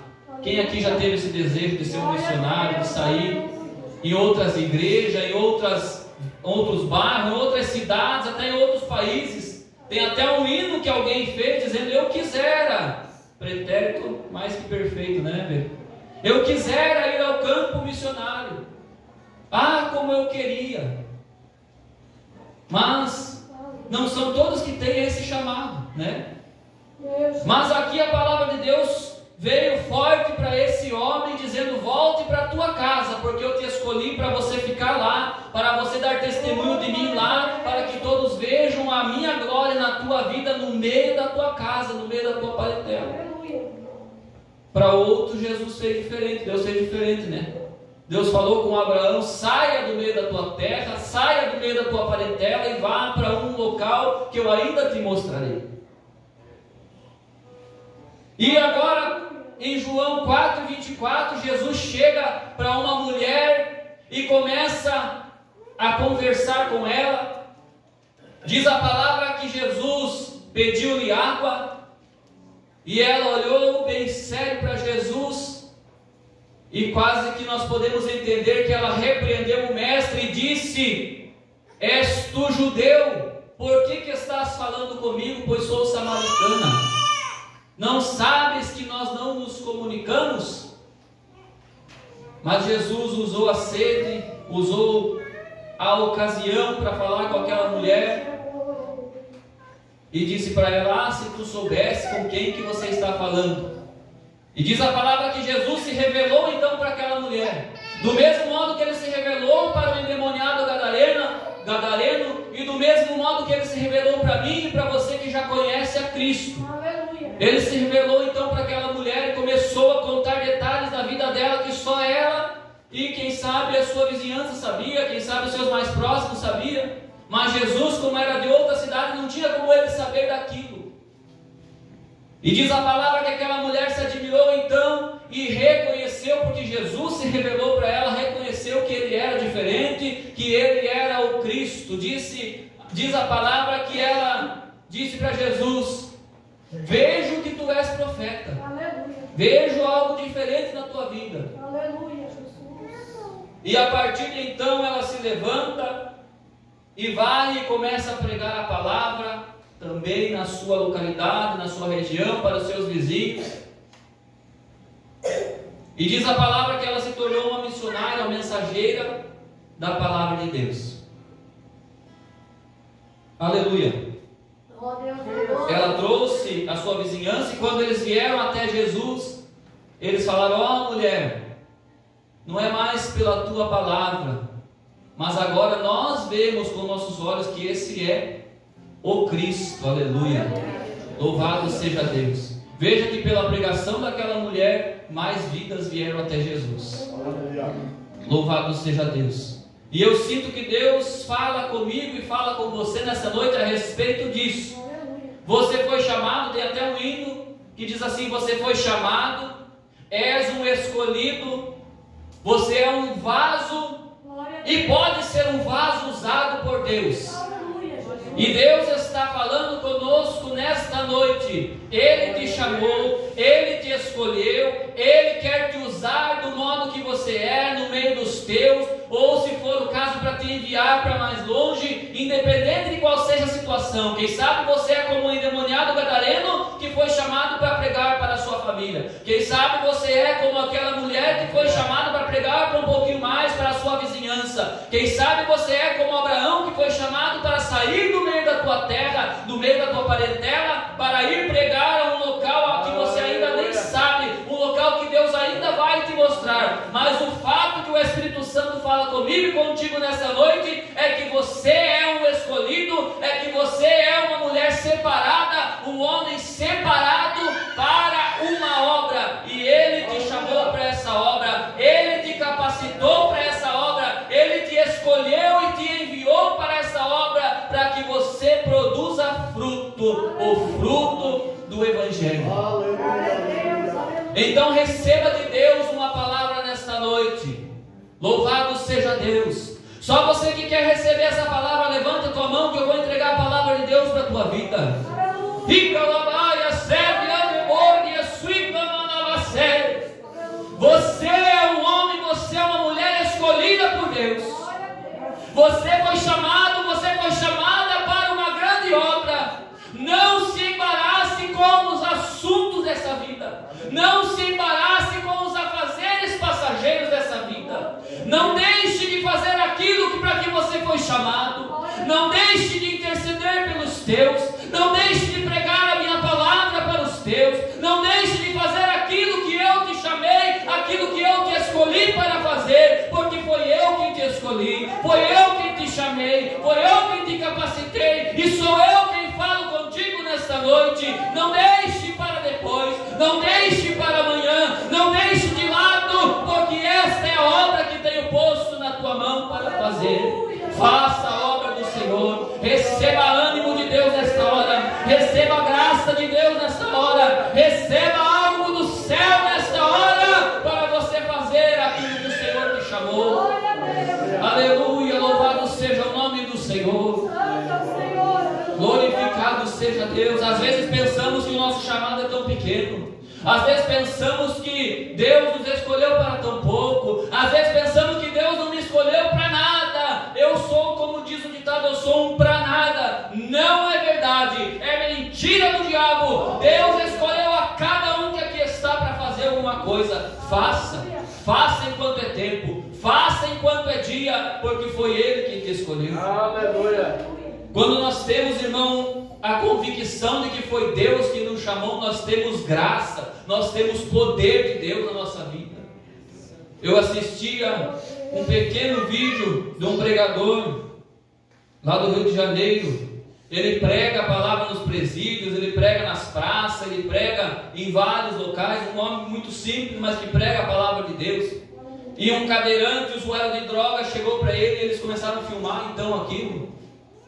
Quem aqui já teve esse desejo de ser um missionário, de sair em outras igrejas, em outros bairros, em outras cidades, até em outros países? Tem até um hino que alguém fez dizendo: eu quisera, pretérito mais que perfeito, né, velho? Eu quisera ir ao campo missionário. Ah, como eu queria. Mas não são todos que têm esse chamado, né? Mas aqui a palavra de Deus veio forte para esse homem, dizendo: volte para a tua casa, porque eu te escolhi para você ficar lá, para você dar testemunho de mim lá, para que todos vejam a minha glória na tua vida, no meio da tua casa, no meio da tua parentela. Para outros, Jesus fez diferente, Deus fez diferente, né? Deus falou com Abraão: saia do meio da tua terra, saia do meio da tua parentela e vá para um local que eu ainda te mostrarei. E agora, em João 4:24, Jesus chega para uma mulher e começa a conversar com ela. Diz a palavra que Jesus pediu-lhe água, e ela olhou bem sério para Jesus, e quase que nós podemos entender que ela repreendeu o mestre e disse: és tu judeu? Por que estás falando comigo, pois sou samaritana? Não sabes que nós não nos comunicamos? Mas Jesus usou a sede, usou a ocasião para falar com aquela mulher e disse para ela: ah, se tu soubesse com quem que você está falando. E diz a palavra que Jesus se revelou então para aquela mulher, do mesmo modo que ele se revelou para o endemoniado gadareno, e do mesmo modo que ele se revelou para mim e para você que já conhece a Cristo. Aleluia. Ele se revelou então para aquela mulher e começou a contar detalhes da vida dela que só ela e quem sabe a sua vizinhança sabia, quem sabe os seus mais próximos sabia. Mas Jesus, como era de outra cidade, não tinha como ele saber daquilo. E diz a palavra que aquela mulher se admirou então e reconheceu, porque Jesus se revelou para ela, reconheceu que ele era diferente, que ele era o Cristo. Diz a palavra que ela disse para Jesus: vejo que tu és profeta. Aleluia. Vejo algo diferente na tua vida. Aleluia, Jesus. E a partir de então ela se levanta e vai e começa a pregar a palavra também na sua localidade, na sua região, para os seus vizinhos. E diz a palavra que ela se tornou uma missionária, uma mensageira da palavra de Deus. Aleluia. Ela trouxe a sua vizinhança, e quando eles vieram até Jesus, eles falaram: ó mulher, não é mais pela tua palavra, mas agora nós vemos com nossos olhos que esse é o Cristo. Aleluia. Louvado seja Deus. Veja que pela pregação daquela mulher, mais vidas vieram até Jesus. Louvado seja Deus. E eu sinto que Deus fala comigo e fala com você nessa noite a respeito disso. Você foi chamado, tem até um hino que diz assim: você foi chamado, és um escolhido, você é um vaso e pode ser um vaso usado por Deus. E Deus está falando conosco nesta noite. Ele te chamou, Ele te escolheu, Ele quer te usar do modo que você é, no meio dos teus, ou se for o caso para te enviar para mais longe, independente de qual seja a situação. Quem sabe você é como um endemoniado gadareno que foi chamado para pregar para a sua família. Quem sabe você é como aquela mulher que foi chamada para pregar para um pouquinho mais para a sua vizinhança. Quem sabe você é como Abraão que foi chamado para sair do meio da tua terra, do meio da tua parentela, para ir pregar a um local que você ainda nem sabe, um local que Deus ainda vai te mostrar. Mas o fato que o Espírito Santo fala comigo e contigo nessa noite é que você é um escolhido, é que você é uma mulher separada, um homem separado para uma obra, e Ele te chamou para essa obra, Ele te capacitou para essa obra, Ele te escolheu e te enviou para essa obra, para que você produza fruto, o fruto do Evangelho. Então receba de Deus uma palavra nesta noite. Louvado seja Deus. Só você que quer receber essa palavra, levanta a tua mão que eu vou entregar a palavra de Deus para a tua vida. Você é um homem, você é uma mulher escolhida por Deus. Você foi chamado, você foi chamada para uma grande obra. Não se embarace com os assuntos dessa vida. Não se embarace com os afazeres passageiros dessa vida. Não deixe de fazer aquilo para que você foi chamado. Não deixe de interceder pelos teus. Não deixe de pregar a minha palavra para os teus. Não deixe de fazer aquilo que eu te chamei, aquilo que eu te escolhi para fazer, porque foi eu quem te escolhi, foi eu quem te chamei, foi eu quem te capacitei, e sou eu quem falo contigo nesta noite. Não deixe para depois, não deixe para amanhã, não deixe de lado, porque esta é a obra que seja Deus. Às vezes pensamos que o nosso chamado é tão pequeno. Às vezes pensamos que Deus nos escolheu para tão pouco. Às vezes pensamos que Deus não me escolheu para nada. Eu sou, como diz o ditado, eu sou um para nada. Não é verdade, é mentira do diabo. Deus escolheu a cada um que aqui está para fazer alguma coisa. Faça enquanto é tempo, faça enquanto é dia, porque foi Ele quem te escolheu. Aleluia. Quando nós temos, irmão, a convicção de que foi Deus que nos chamou, nós temos graça, nós temos poder de Deus na nossa vida. Eu assistia um pequeno vídeo de um pregador lá do Rio de Janeiro. Ele prega a palavra nos presídios, ele prega nas praças, ele prega em vários locais. Um homem muito simples, mas que prega a palavra de Deus. E um cadeirante, usuário de droga, chegou para ele e eles começaram a filmar então aquilo.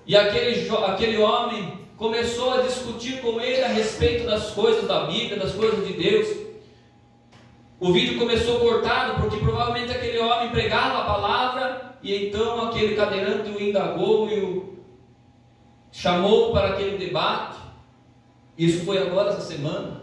E aquele homem começou a discutir com ele a respeito das coisas da Bíblia, das coisas de Deus. O vídeo começou cortado porque provavelmente aquele homem pregava a palavra e então aquele cadeirante o indagou e o chamou para aquele debate. Isso foi agora essa semana.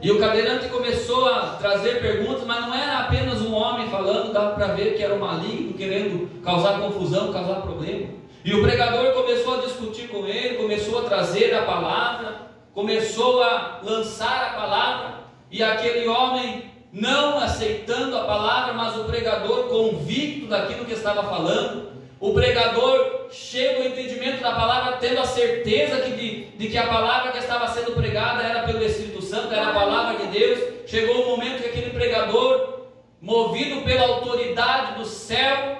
E o cadeirante começou a trazer perguntas, mas não era apenas um homem falando, dava para ver que era um maligno querendo causar confusão, causar problema. E o pregador começou a discutir com ele, começou a trazer a palavra, começou a lançar a palavra, e aquele homem não aceitando a palavra, mas o pregador convicto daquilo que estava falando. O pregador chega ao entendimento da palavra, tendo a certeza de que a palavra que estava sendo pregada era pelo Espírito Santo, era a palavra de Deus. Chegou o momento que aquele pregador, movido pela autoridade do céu,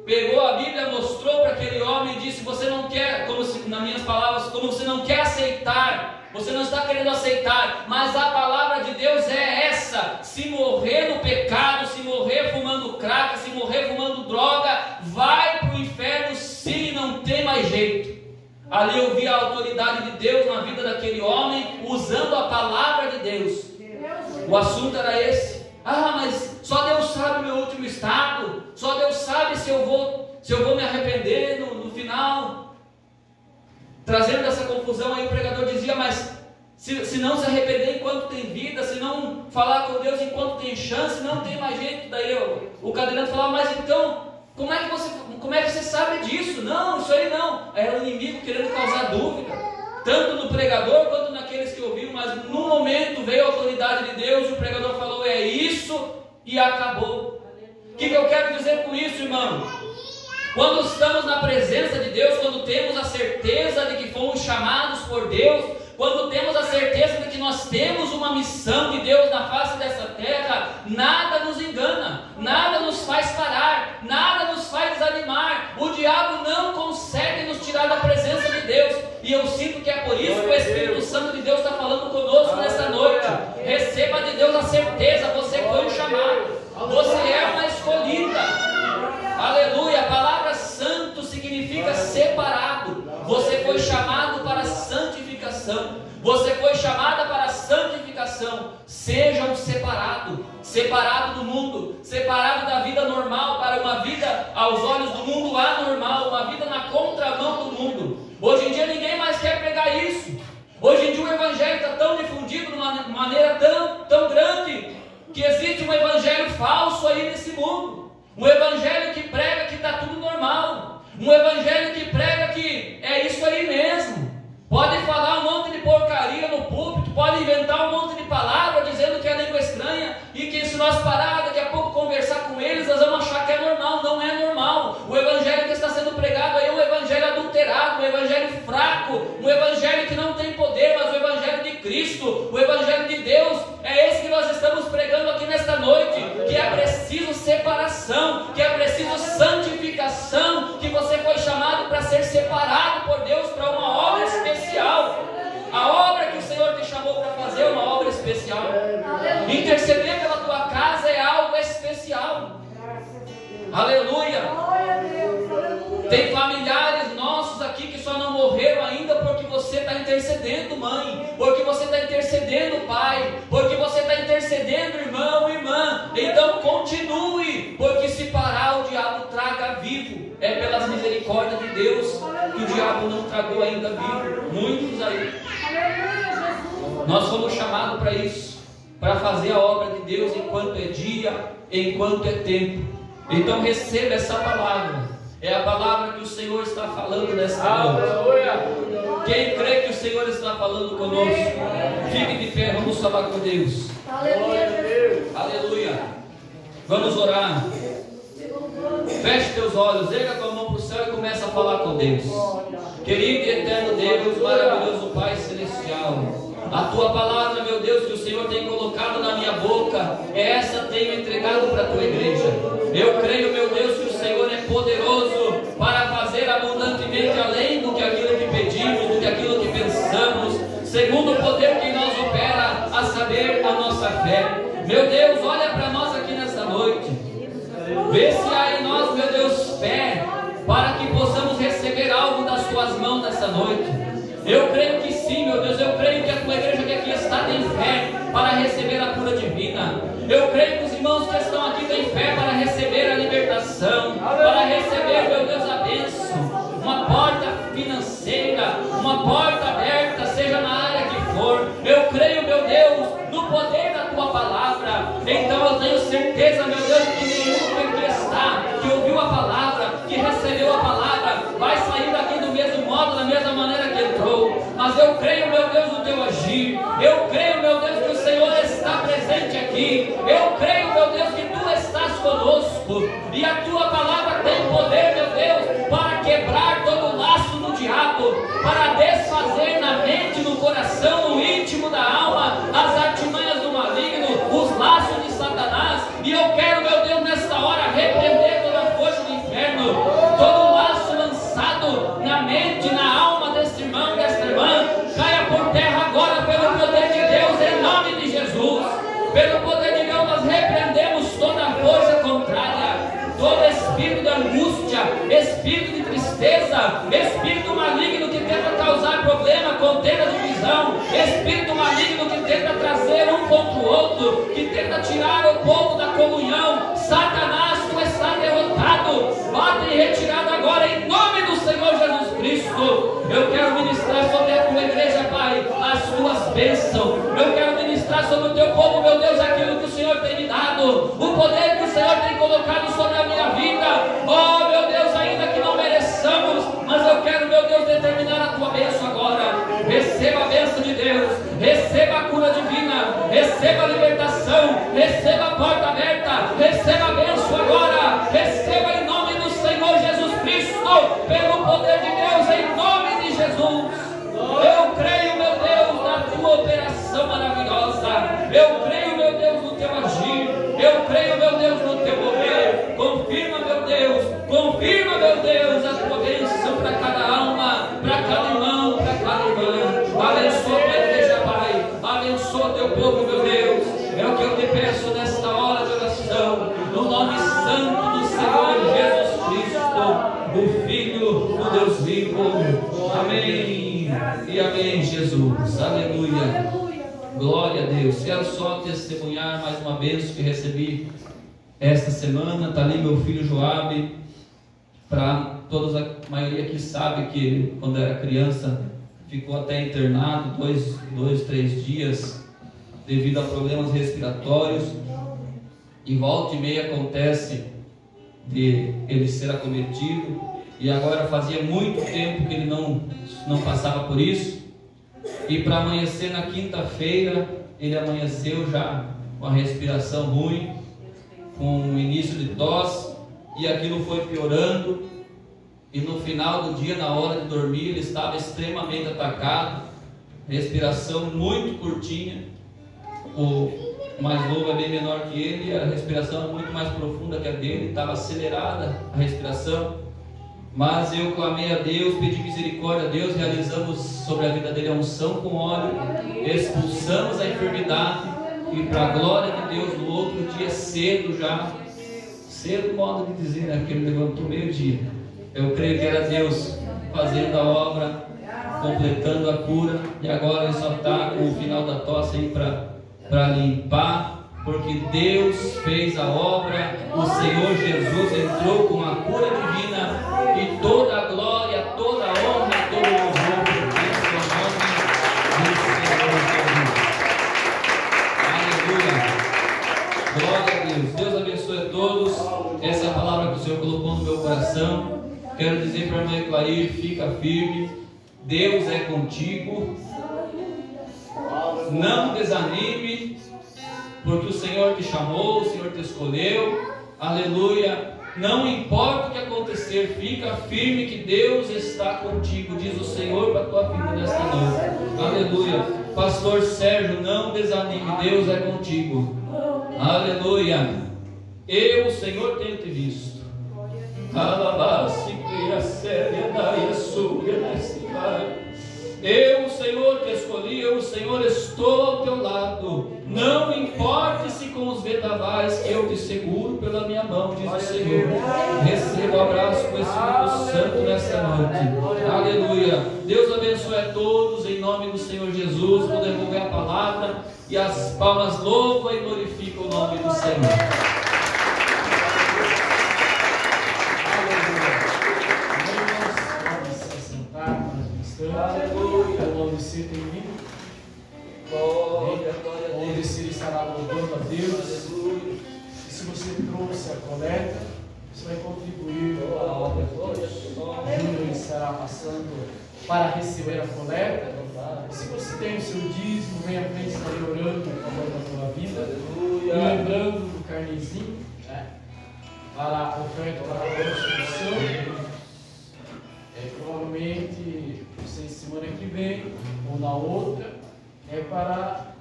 pegou a Bíblia, mostrou para aquele homem e disse: você não quer, como se, nas minhas palavras, como você não quer aceitar, você não está querendo aceitar, mas a palavra de Deus é essa: se morrer no pecado, se morrer fumando crack, se morrer fumando droga, vai para o inferno sim, não tem mais jeito. Ali eu vi a autoridade de Deus na vida daquele homem, usando a palavra de Deus. O assunto era esse. Ah, mas só Deus sabe o meu último estado, só Deus sabe se eu vou me arrepender no final. Trazendo essa confusão aí, o pregador dizia: mas se não se arrepender enquanto tem vida, se não falar com Deus enquanto tem chance, não tem mais jeito. Daí o cadeirante falava: mas então, como é que você sabe disso? Não, isso aí não. Era o inimigo querendo causar dúvida, tanto no pregador quanto naqueles que ouviam. Mas no momento veio a autoridade de Deus e o pregador falou: é isso, e acabou. O que eu quero dizer com isso, irmão? Quando estamos na presença de Deus, quando temos a certeza de que fomos chamados por Deus, quando temos a certeza de que nós temos uma missão de Deus na face dessa terra, nada nos engana, nada nos faz parar, nada nos faz desanimar. O diabo não consegue nos tirar da presença de Deus. E eu sinto que é por isso que o Espírito Santo de Deus está falando conosco nesta noite. Receba de Deus a certeza: você foi um chamado, você é uma escolhida. Aleluia. A palavra santo significa separado. Você foi chamado para santificação. Você foi chamada para santificação. Seja um separado, separado do mundo, separado da vida normal para uma vida aos olhos do mundo anormal, uma vida na contramão do mundo. Hoje em dia ninguém mais quer pregar isso. Hoje em dia o evangelho está tão difundido de uma maneira tão grande que existe um evangelho falso aí nesse mundo. Um evangelho que prega que está tudo normal. Um evangelho que prega que é isso aí mesmo. Pode falar um monte de porcaria no púlpito, pode inventar um monte de palavra dizendo que é língua estranha e que se nós parar daqui a pouco conversar com eles, nós vamos achar que é normal. Não é normal. O evangelho que está sendo pregado aí é um evangelho adulterado, um evangelho fraco, um evangelho que não tem poder, mas o evangelho de Cristo, o evangelho de Deus, é esse que nós estamos pregando aqui nesta noite. Que é preciso separação, que é preciso santificação, que você foi chamado para ser separado por Deus para uma obra especial. A obra que o Senhor te chamou para fazer é uma obra especial. Interceder pela tua casa é algo especial. Aleluia. Tem familiares nossos aqui que só não morreram ainda porque você está intercedendo, mãe, porque você está intercedendo, pai, porque você está intercedendo, irmão, irmã. Então continue, porque se parar o diabo traga vivo. É pelas misericórdias de Deus que o diabo não tragou ainda vivo. aí. Nós fomos chamados para isso, para fazer a obra de Deus enquanto é dia, enquanto é tempo. Então receba essa palavra. É a palavra que o Senhor está falando nesta noite. Quem crê que o Senhor está falando conosco, fique de pé, vamos falar com Deus. Aleluia. Vamos orar. Feche teus olhos, erga tua mão para o céu e começa a falar com Deus. Querido e eterno Deus, maravilhoso Pai Celestial, a tua palavra, meu Deus, que o Senhor tem colocado na minha boca, essa tenho entregado para a tua igreja. Eu creio, meu Deus, que o Senhor é poderoso para fazer abundantemente além do que aquilo que pedimos, do que aquilo que pensamos, segundo o poder que nós opera, a saber, a nossa fé. Meu Deus, olha para nós aqui nessa noite. Vê se há em nós, meu Deus, fé, para que possamos receber algo das tuas mãos nessa noite. Eu creio que sim, meu Deus, eu creio que a tua igreja que aqui está tem fé para receber a cura divina. Eu creio que os irmãos que estão aqui têm fé para receber a libertação, para receber, meu Deus, a bênção, uma porta financeira, uma porta aberta, seja na área que for. Eu creio, meu Deus, no poder da tua palavra. Então eu tenho certeza, meu Deus, que nenhum que aqui está, que ouviu a palavra, que recebeu a palavra, vai sair daqui do mesmo modo, da mesma maneira que entrou. Mas eu creio, meu Deus, no teu agir. Eu creio, meu Deus, que o Senhor está presente aqui. Eu creio, meu Deus, que tu estás conosco. E a tua palavra tem poder, meu Deus, para quebrar todo o laço do diabo, para desfazer na mente, no coração, no íntimo da alma, as artimanhas do maligno, os laços de Satanás. E eu quero, meu Deus, nesta hora, repreender toda a força do inferno, todo laço lançado na mente, na alma deste irmão, desta irmã, caia por terra agora pelo poder de Deus, em nome de Jesus. Pelo poder de Deus nós repreendemos toda a força contrária, todo espírito de angústia, espírito de tristeza, espírito maligno que tenta causar problema, contenda divisão, espírito maligno que tenta trazer um contra o outro, que tenta tirar o povo da comunhão. Satanás, tu está derrotado, bate e retirado agora em nome do Senhor Jesus Cristo. Eu quero ministrar sobre a tua igreja, Pai, as tuas bênçãos. Eu quero ministrar sobre o teu povo, meu Deus, aquilo que o Senhor tem me dado, o poder que o Senhor tem colocado sobre a minha vida. Oh, meu Deus, ainda que não mereçamos, mas eu quero, meu Deus, determinar a tua bênção agora. Receba a bênção de Deus, receba a cura divina, receba a libertação, receba a porta aberta, receba a bênção agora, receba em nome do Senhor Jesus Cristo, pelo poder de Deus, em nome de Jesus. Eu creio, meu Deus, na tua operação maravilhosa. Eu creio, meu Deus, no teu agir. Eu creio, meu Deus, no teu mover. Confirma, meu Deus, a tua bênção para cada alma, para cada irmão, para cada irmã. Abençoa a tua igreja, Pai. Abençoa o teu povo, meu Deus. É o que eu te peço nesta hora de oração, no nome santo do Senhor Jesus Cristo, o Filho do Deus vivo. Amém. E amém, Jesus. Aleluia. Glória a Deus. Quero só testemunhar mais uma bênção que recebi esta semana. Está ali meu filho Joabe. Para todos, a maioria aqui sabe que quando era criança ficou até internado 3 dias devido a problemas respiratórios. E volta e meia acontece de ele ser acometido. E agora fazia muito tempo que ele não passava por isso. E para amanhecer na quinta-feira, ele amanheceu já com a respiração ruim, com o início de tosse, e aquilo foi piorando. E no final do dia, na hora de dormir, ele estava extremamente atacado, respiração muito curtinha. O mais novo é bem menor que ele, e a respiração é muito mais profunda que a dele, estava acelerada a respiração. Mas eu clamei a Deus, pedi misericórdia a Deus, realizamos sobre a vida dele a unção com óleo, expulsamos a enfermidade, e para a glória de Deus, no outro dia cedo já, cedo modo de dizer, né, porque ele levantou meio-dia, eu creio que era Deus fazendo a obra, completando a cura, e agora ele só está com o final da tosse aí para limpar, porque Deus fez a obra, o Senhor Jesus entrou com a cura divina, e toda a glória, toda a honra, todo o louvor, por Deus, Quero dizer para a irmã Clair, fica firme, Deus é contigo, não desanime, porque o Senhor te chamou, o Senhor te escolheu, aleluia. Não importa o que acontecer, fica firme que Deus está contigo, diz o Senhor para a tua vida nesta noite, aleluia. Pastor Sérgio, não desanime, Deus é contigo, aleluia. Eu, o Senhor, tenho te visto. Eu, o Senhor, te escolhi, eu, o Senhor, estou ao teu lado. Não importe-se com os vendavais, que eu te seguro pela minha mão, diz o Senhor. Receba o abraço do Espírito Santo nesta noite. Aleluia. Deus abençoe a todos em nome do Senhor Jesus. Vou devolver a palavra e as palmas louvam e glorificam o nome do Senhor. Aleluia. Onde você tem vindo, onde você estará louvando a Deus. E se você trouxe a coleta, você vai contribuir para a obra de Deus. Júnior estará passando para receber a coleta. E se você tem o seu dízimo, vem à frente, estarei orando em favor da tua vida. E lembrando do carnezinho, né, para a oferta para a construção. Provavelmente, não sei se semana que vem ou na outra, é para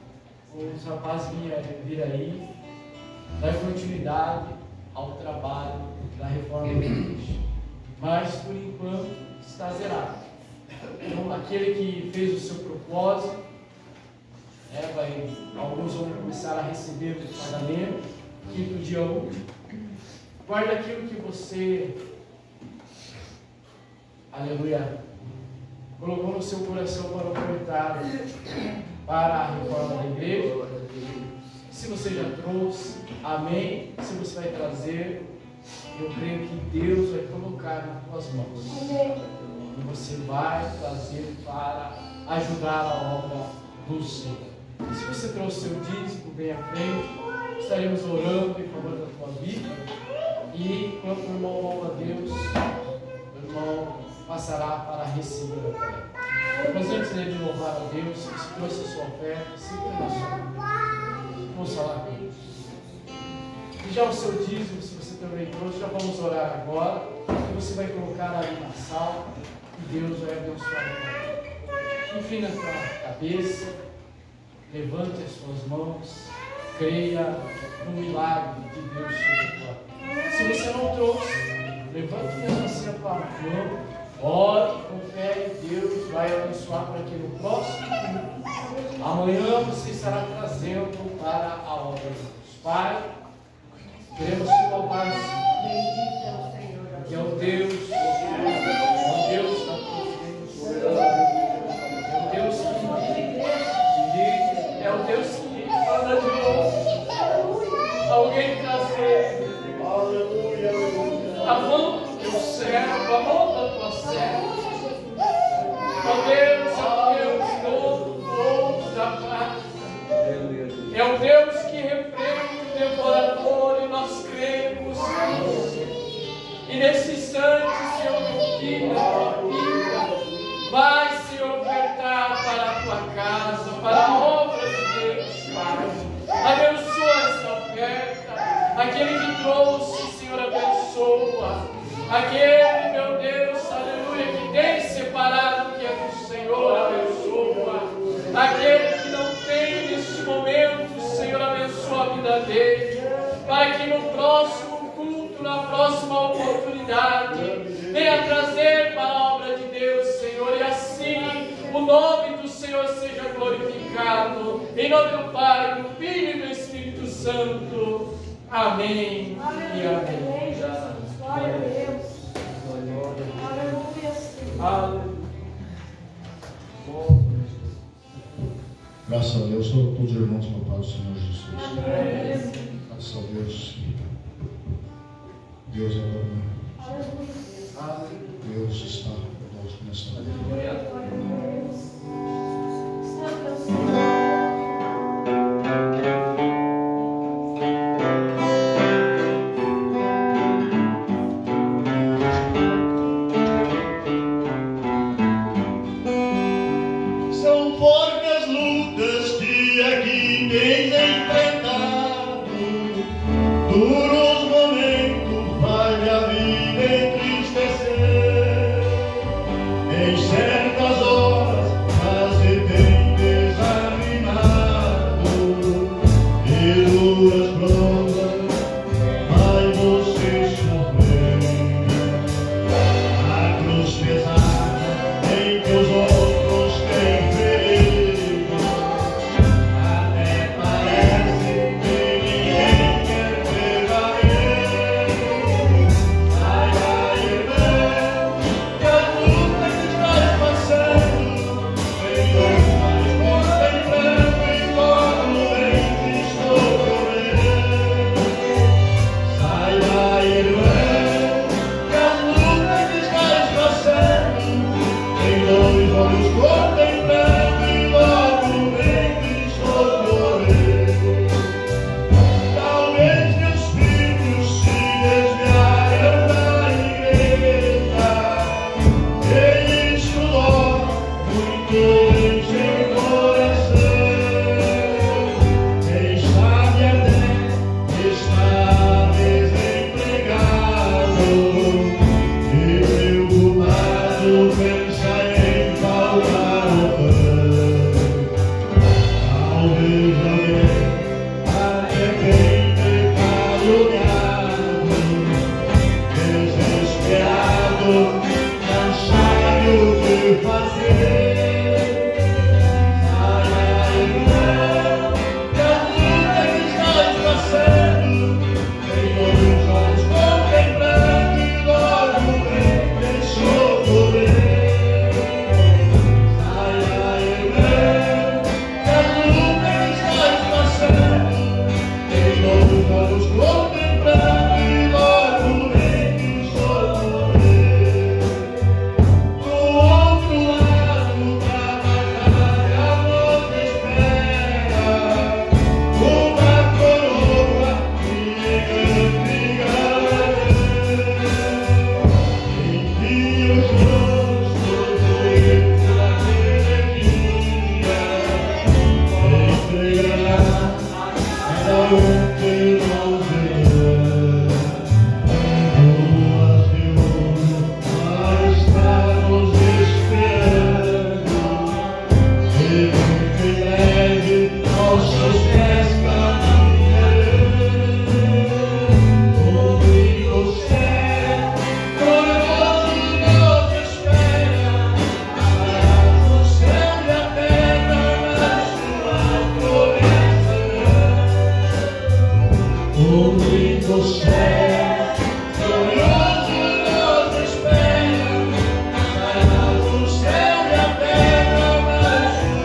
os rapazes vir aí, dar continuidade ao trabalho da reforma da igreja. Mas, por enquanto, está zerado. Então, aquele que fez o seu propósito, alguns vão começar a receber o pagamento, quinto dia útil. Guarda aquilo que você, aleluia, colocou no seu coração para ofertar para a reforma da igreja. Se você já trouxe, amém. Se você vai trazer, eu creio que Deus vai colocar nas tuas mãos. E você vai trazer para ajudar a obra do Senhor. Se você trouxe seu dízimo, vem à frente. Estaremos orando em favor da tua vida. E quando o irmão louva a Deus, o irmão passará para receber a oferta. Mas antes de louvar a Deus, se trouxe a sua oferta, se inclina. Vamos falar com Deus. E já o seu dízimo, se você também trouxe, já vamos orar agora. E você vai colocar ali na sala e Deus vai abençoar. Inclina a tua cabeça, levante as suas mãos, creia no milagre de Deus sobre a tua vida. Se você não trouxe, levante mesmo assim a tua mão, ore com fé e Deus vai abençoar para que no próximo culto, amanhã você estará trazendo para a obra de Deus. Pai, queremos te louvar, bendito é o Senhor, que é o Deus da providência, é o Deus que manda de novo alguém trazer a mão do teu servo, a mão da tua serva. Ó Deus, é o Deus todo da paz. É o Deus que repreende o devorador e nós cremos nisso. E nesse instante, Senhor, meu filho, vai se ofertar para a tua casa, para a obra de Deus, Pai. Abençoa essa oferta. Aquele que trouxe, Senhor, abençoa. Aquele, meu Deus, aleluia, que tem separado o que é do Senhor, abençoa. Aquele que não tem neste momento, Senhor, abençoa a vida dele. Para que no próximo culto, na próxima oportunidade, venha trazer para a obra de Deus, Senhor, e assim o nome do Senhor seja glorificado. Em nome do Pai, do Filho e do Espírito Santo. Amém. E amém. Glória a Deus. Aleluia, Senhor. Aleluia. Graças a Deus, todos os irmãos no Pai do Senhor Jesus. Amém. Graças a Deus. Deus é bom. Deus está conosco nesta noite. Santo é o Senhor. tens enfrentado duros momentos, vai a vida entristecer. Em certas horas quase tem desanimado e duras provas vai você sofrer. A cruz pesada em teus ombros tem ferido, até parece que ninguém quer te valer. Ai, ai, irmão, que a luta que estás passando, Senhor, vai contemplando e logo em Cristo correr. Saiba, irmão, que a luta que estás passando, tem dois olhos contemplando e logo em Cristo correr. Talvez meus filhos se desviaram da igreja, e isso dói muito em seu coração. Quem sabe até está desempregado e preocupado pensa em faltar o pão. Talvez alguém até tenha caluniado, desesperado, não sabe o que fazer. Ai, ai, irmão, que a luta que estás passando, tem dois olhos contemplando e logo vem socorrer. Ai, ai, irmão, que a luta que estás passando, tem dois olhos contemplando e logo vem socorrer. Do outro lado da batalha nos espera uma coroa de grande galardão, em que os rostos doentes daquele dia entregará cada pelos irmãos. Ruas de ouro lá está nos esperando, e muito em breve nossos pés caminharão. O céu glorioso nos espera, amarás o céu e a terra na sua promessa. O lindo céu glorioso nos espera, amarás o céu e a terra na sua promessa.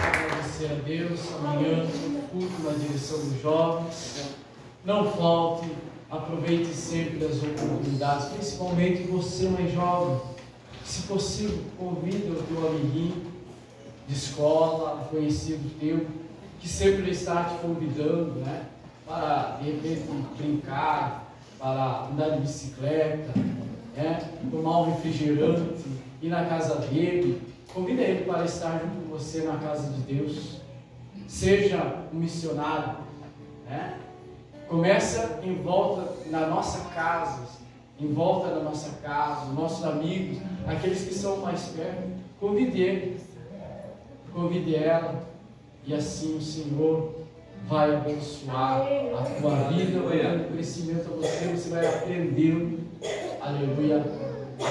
Agradecer a Deus, amanhã, culto na direção dos jovens. Não falte, aproveite sempre as oportunidades, principalmente você mais jovem. Se possível, convida o teu amiguinho de escola, conhecido teu, que sempre está te convidando, né? Para, de repente, brincar, para andar de bicicleta, né? Tomar um refrigerante, ir na casa dele. Convida ele para estar junto com você na casa de Deus. Seja um missionário, né? Começa em volta na nossa casa, em volta da nossa casa, os nossos amigos, aqueles que são mais perto. Convide ele, convide ela, e assim o Senhor vai abençoar a tua vida, vai dando crescimento a você, você vai aprendendo, aleluia, a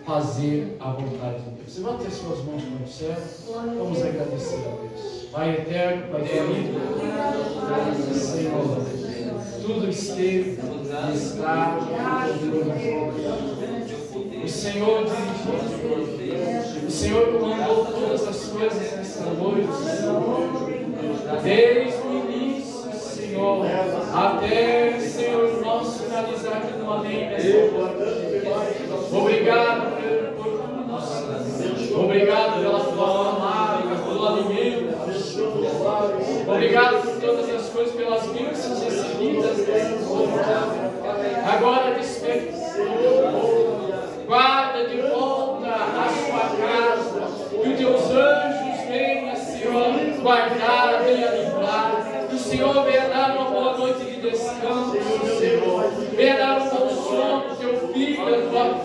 fazer a vontade de Deus. Levante as suas mãos para o céu, vamos agradecer a Deus. Pai eterno, Pai querido, Senhor, tudo esteve, está, o Senhor dirigiu, o Senhor comandou todas as coisas nessa noite, desde o início, Senhor, até, Senhor, nosso finalizar de uma lei nessa noite. Obrigado por tudo, obrigado pela tua palavra, pelo alimento,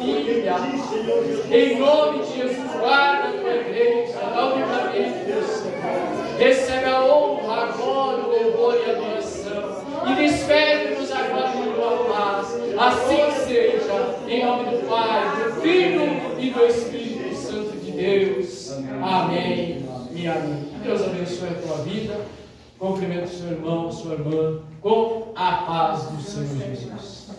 família. Em nome de Jesus, guarda a tua igreja, dá o livramento, Deus Senhor. Recebe a honra, a glória, o louvor e a adoração. E despede-nos agora com tua paz. Assim seja, em nome do Pai, do Filho e do Espírito Santo de Deus. Amém e amém. Deus abençoe a tua vida. Cumprimento seu irmão, sua irmã, com a paz do Senhor Jesus.